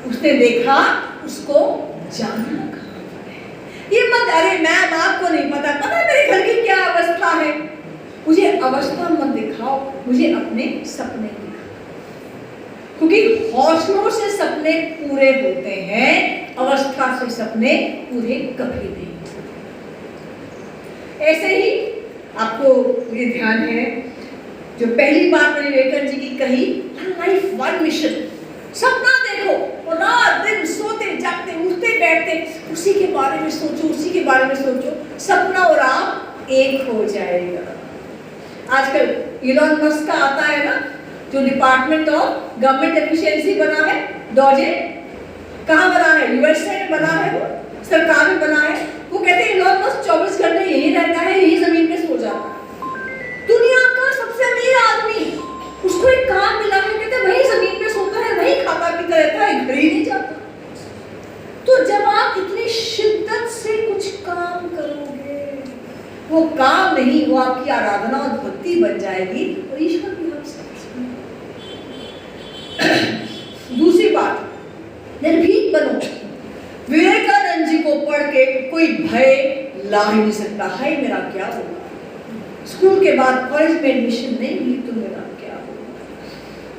उसने देखा उसको जाना कहाँ पर है। ये मत अरे मैम आपको नहीं पता, पता है मेरे घर की क्या अवस्था है। मुझे अवस्था मत दिखाओ, मुझे अपने सपने दिखाओ, क्योंकि हौसलों से सपने पूरे होते हैं, अवस्था से सपने पूरे कभी नहीं। ऐसे ही आपको ये ध्यान है जो पहली बात मैंने विवेकानंद जी की कही, लाइफ वन मिशन। सपना देखो और रात दिन सोते जागते उठते बैठते उसी के बारे में सोचो, उसी के बारे में सोचो। सपना और आप एक हो जाएगा। आजकल इलॉन मस्क का आता है ना, जो डिपार्टमेंट ऑफ गवर्नमेंट एफिशिएंसी बना है, डॉजे, कहाँ बना है? यूएसए में बना है, वो सरकार में बना है। वो कहते हैं इलॉन मस्क 24 घंटे यही रहता है, यही जमीन पे सो जाता है। दुनिया का सबसे अमीर आदमी, उसको एक काम मिला है, कहते वही जमीन पे सोता है, वही खाता पीता रहता है, घर ही नहीं जाता। तो जब आप इतनी शिद्दत से कुछ काम करोगे, वो काम नहीं, वो आपकी आराधना और भक्ति बन जाएगी और ईश्वर भी आपसे। दूसरी बात, निर्भीक बनो। विवेकानंद जी को पढ़ के कोई भय ला ही नहीं सकता। हाय मेरा क्या होगा, स्कूल के बाद कॉलेज में एडमिशन नहीं मिली तो मेरा क्या होगा,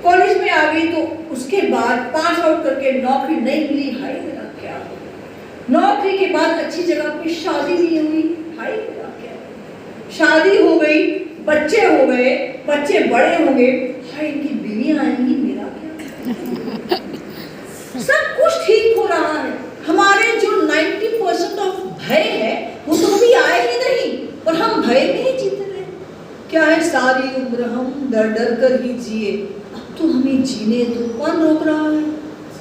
कॉलेज में आ गई तो उसके बाद पास आउट करके नौकरी नहीं मिली, हाय मेरा क्या होगा, नौकरी के बाद अच्छी जगह पे शादी नहीं हुई, हाय मेरा क्या होगा, शादी हो गई, बच्चे हो गए, बच्चे बड़े होंगे, हाय इनकी बीवियां आएंगी, मेरा क्या। सब कुछ ठीक हो रहा है, हमारे जो 90% ऑफ भय है वो तो कभी आए ही नहीं, और हम भय में ही जीते रहे। क्या है, सारी उम्र हम डर डर कर ही जिए। अब तो हमें जीने तो कौन रोक रहा है?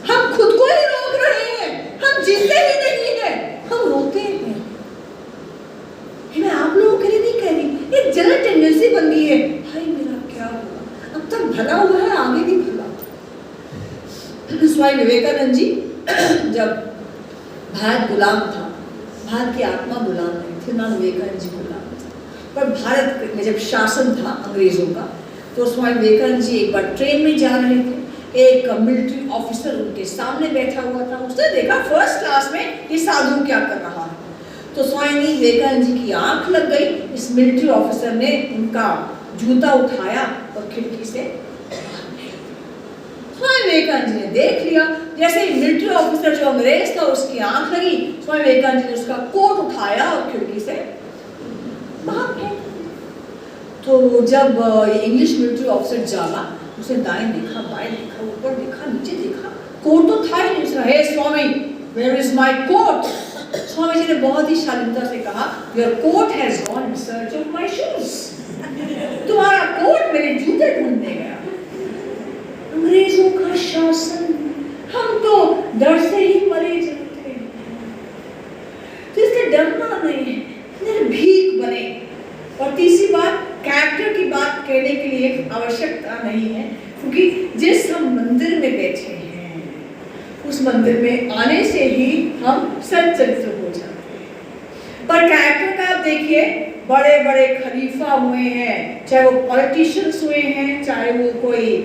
हम खुद को ही रोक रहे हैं। हम जीते ही नहीं है, हम रोते हैं। मैं आप लोगों के लिए नहीं कह रही, एक जनरल टेंडेंसी बन गई है, भाई मेरा क्या हुआ, अब तक भला हुआ है, आगे भी भला। स्वामी विवेकानंद जी जब भारत गुलाम था, भारत की आत्मा गुलाम नहीं थी, ना विवेकानंद जी गुलाम था, पर भारत में जब शासन था अंग्रेजों का, तो स्वामी विवेकानंद जी एक बार ट्रेन में जा रहे थे। एक मिलिट्री ऑफिसर उनके सामने बैठा हुआ था। उसने देखा फर्स्ट क्लास में ये साधु क्या कर रहा है, तो स्वामी विवेकानंद जी की आंख लग गई। इस मिलिट्री ऑफिसर ने उनका जूता उठाया और खिड़की से स्वामी विवेकानंद जी ने देख लिया। जैसे ही मिलिट्री ऑफिसर जो अंग्रेज था उसकी आंख लगी, स्वामी विवेकानंद जी ने उसका कोट उठाया और खिड़की से बाहर फेंक। तो जब इंग्लिश मिलिट्री ऑफिसर जागा, उसने दाएं देखा, बाएं देखा, ऊपर देखा, नीचे देखा, कोट तो था ही नहीं। उसने hey Swami, where is my coat? Swami ji ने बहुत ही शालीनता से कहा, your coat has gone in search of my shoes. तुम्हारा कोट मेरे जूते ढूंढने गया। अंग्रेजों का शासन, हम तो डर से ही मरे जाते हैं, तो इसलिए डरना नहीं है, निर्भीक बने। और तीसरी बात, कैरेक्टर की बात कहने के लिए आवश्यकता नहीं है, क्योंकि जिस हम मंदिर में बैठे हैं उस मंदिर में आने से ही हम सच्चरित्र हो जाते हैं। पर कैरेक्टर का आप देखिए, बड़े बड़े खलीफा हुए हैं, चाहे वो पॉलिटिशियंस हुए हैं, चाहे वो कोई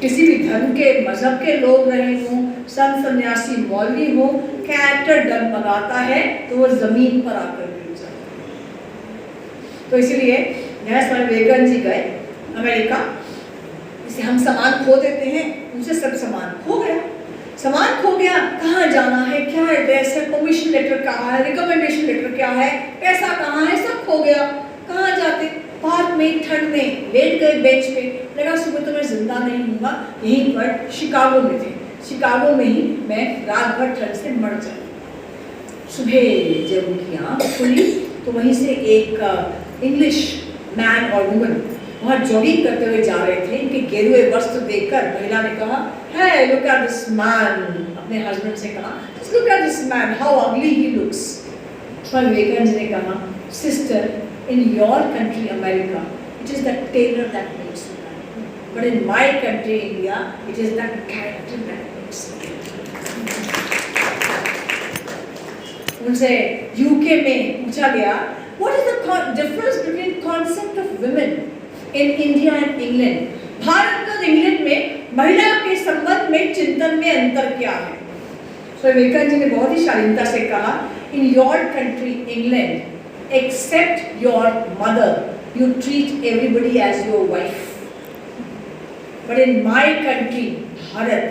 किसी भी धर्म के मजहब के लोग रहे हों, संत सन्यासी मौलवी हो, कैरेक्टर डगमगाता है तो वो जमीन पर आकर गिर जाता है। तो इसलिए यहाँ स्वामी विवेकानंद जी गए अमेरिका, जैसे हम सामान खो देते हैं, उनसे सब सामान खो गया। सामान खो गया, कहाँ जाना है, क्या एड्रेस है, परमिशन लेटर कहाँ है, रिकमेंडेशन लेटर क्या है, पैसा कहाँ है, सब खो गया। कहाँ जाते? पार्क में ठंड में लेट गए बेंच पे, लगा सुबह तो मैं जिंदा नहीं हूँगा। यहीं पर शिकागो में थे, शिकागो में ही मैं रात भर ठंड से मर जाऊँ। सुबह जब उनकी आँख खुली तो वहीं से एक इंग्लिश मैन और वुमन वहाँ जॉगिंग करते हुए जा रहे थे। इनके गेरुए वस्त्र देखकर महिला ने कहा, "Hey, look at this man," अपने हस्बैंड से कहा, "Just look at this man, how ugly he looks." Swami Vivekananda ji ने कहा, "Sister, in your country America, it is the tailor that makes you man, but in my country India, it is the character that makes you man." उनसे UK में पूछा गया, "What is the difference between concept of women in India and England?" Bharat और England में महिला के संबंध में चिंतन में अंतर क्या है? स्वामी विवेकानंद जी ने बहुत ही शालीनता से कहा, "In your country England, except your mother, you treat everybody as your wife. But in my country, Bharat,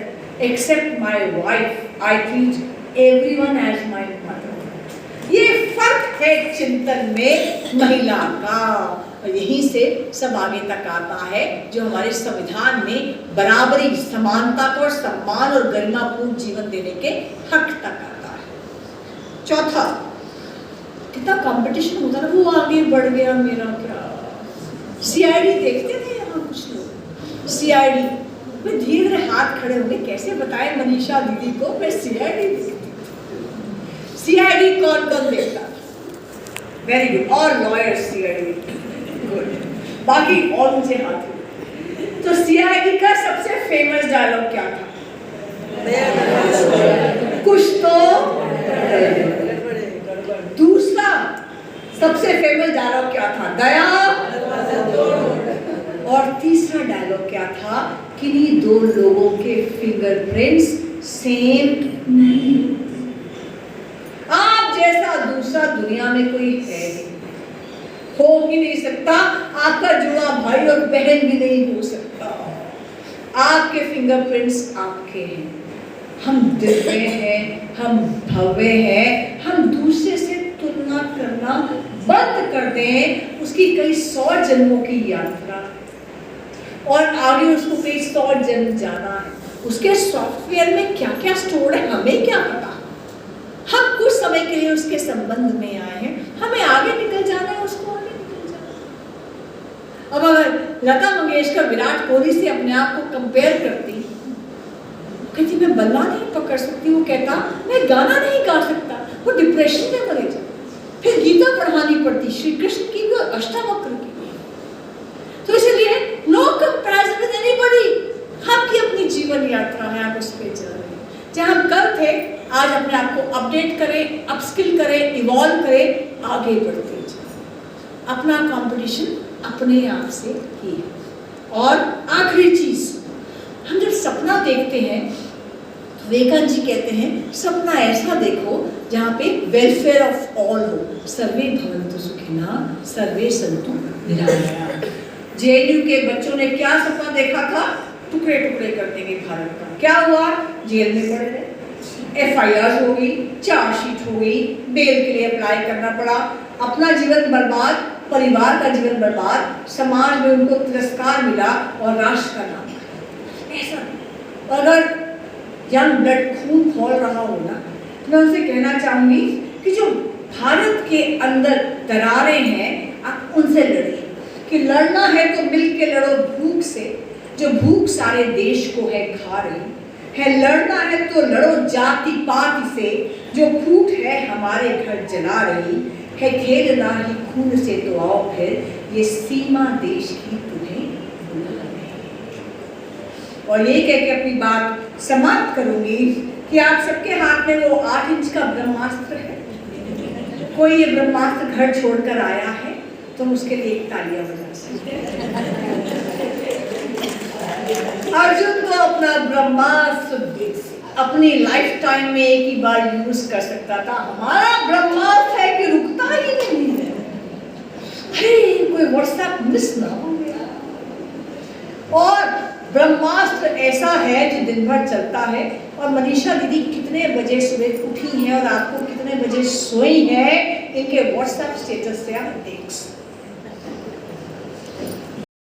except my wife, I treat everyone as my mother." ये फर्क है चिंतन में महिला का, और यहीं से सब आगे तक आता है जो हमारे संविधान में बराबरी, समानता को और सम्मान और गरिमापूर्ण जीवन देने के हक तक आता है। चौथा, कितना कंपटीशन होता है, वो आगे बढ़ गया, मेरा क्या। सीआईडी देखते थे यहाँ कुछ लोग, सीआईडी में धीरे धीरे हाथ खड़े होंगे, कैसे बताएं मनीषा दीदी को मैं सीआईडी देखती। सीआईडी कौन कौन देखता? वेरी गुड, और लॉयर सीआईडी, गुड, बाकी और मुझे हाथ। तो सीआईडी का सबसे फेमस डायलॉग क्या था? कुछ तो। दूसरा सबसे फेमस डायलॉग क्या था? दया। और तीसरा डायलॉग क्या था? किन्हीं दो लोगों के फिंगरप्रिंट्स सेम नहीं, आप जैसा दूसरा दुनिया में कोई है नहीं, हो ही नहीं सकता। आपका जुड़ा भाई और बहन भी नहीं हो सकता। आपके फिंगरप्रिंट्स आपके हैं। हम दिव्य हैं, हम भव्य हैं। हम दूसरे से तुलना करना बंद कर दें। उसकी कई 100 जन्मों की यात्रा और आगे उसको कई 100 जन्म जाना है। उसके सॉफ्टवेयर में क्या क्या स्टोर है हमें क्या पता। हम कुछ समय के लिए उसके संबंध में आए हैं, हमें आगे निकल जाना है, उसको आगे निकल जाना। अब अगर लता मंगेशकर विराट कोहली से अपने आप को कंपेयर करती, कहती मैं बल्ला नहीं पकड़ सकती, वो कहता मैं गाना नहीं गा सकता, वो डिप्रेशन में मरे जाता। फिर गीता पढ़ानी पड़ती, श्री कृष्ण की भी और अष्टावक्र की भी। तो इसलिए नो कंपैरिजन विद एनीबॉडी। आपकी अपनी जीवन यात्रा है, आप उस पर चल रहे हैं। जहाँ हम कल थे, आज अपने आप को अपडेट करें, अपस्किल करें, इवॉल्व करें, आगे बढ़ते जाएं। अपना कंपटीशन अपने आप से ही है। और आखिरी चीज, हम जब सपना देखते हैं, विवेकानंद जी कहते हैं सपना ऐसा देखो जहाँ पे वेलफेयर ऑफ ऑल हो। सर्वे भवन्तु सुखिनः, सर्वे सन्तु निरामयाः। जेएनयू के बच्चों ने क्या सपना देखा था? टुकड़े टुकड़े कर देंगे भारत का। क्या हुआ? जेल में पड़े रहे, एफआईआर हो गई, चार्जशीट हो गई, बेल के लिए अप्लाई करना पड़ा। अपना जीवन बर्बाद, परिवार का जीवन बर्बाद, समाज में उनको तिरस्कार मिला और राष्ट्र का नाम ऐसा। अगर यंग ब्लड खून खोल रहा हो ना, तो मैं उनसे कहना चाहूंगी कि जो भारत के अंदर दरारें हैं, आप उनसे लड़िए। कि लड़ना है तो मिल के लड़ो भूख से, जो भूख सारे देश को है खा रही है। लड़ना है तो लड़ो जाति पाति से, जो फूट है हमारे घर जला रही है। खेलना ही खून से तो आओ फिर, ये सीमा देश की तुम्हें बुला रही। और ये कह के अपनी बात समाप्त करूंगी कि आप सबके हाथ में वो 8 इंच का ब्रह्मास्त्र है। कोई ये ब्रह्मास्त्र घर छोड़कर आया है तो उसके लिए एक तालियां बजा सकते हैं। अर्जुन को अपना ब्रह्मास्त्र अपनी लाइफ टाइम में एक ही बार यूज कर सकता था। हमारा ब्रह्मास्त्र है कि रुकता ही नहीं है। अरे कोई व्हाट्सएप मिस ना हो गया। और ब्रह्मास्त्र ऐसा है जो दिन भर चलता है। और मनीषा दीदी कितने बजे सुबह उठी हैं और रात को कितने बजे सोई हैं, इनके व्हाट्सएप स्टेटस से आप देख सकते हैं।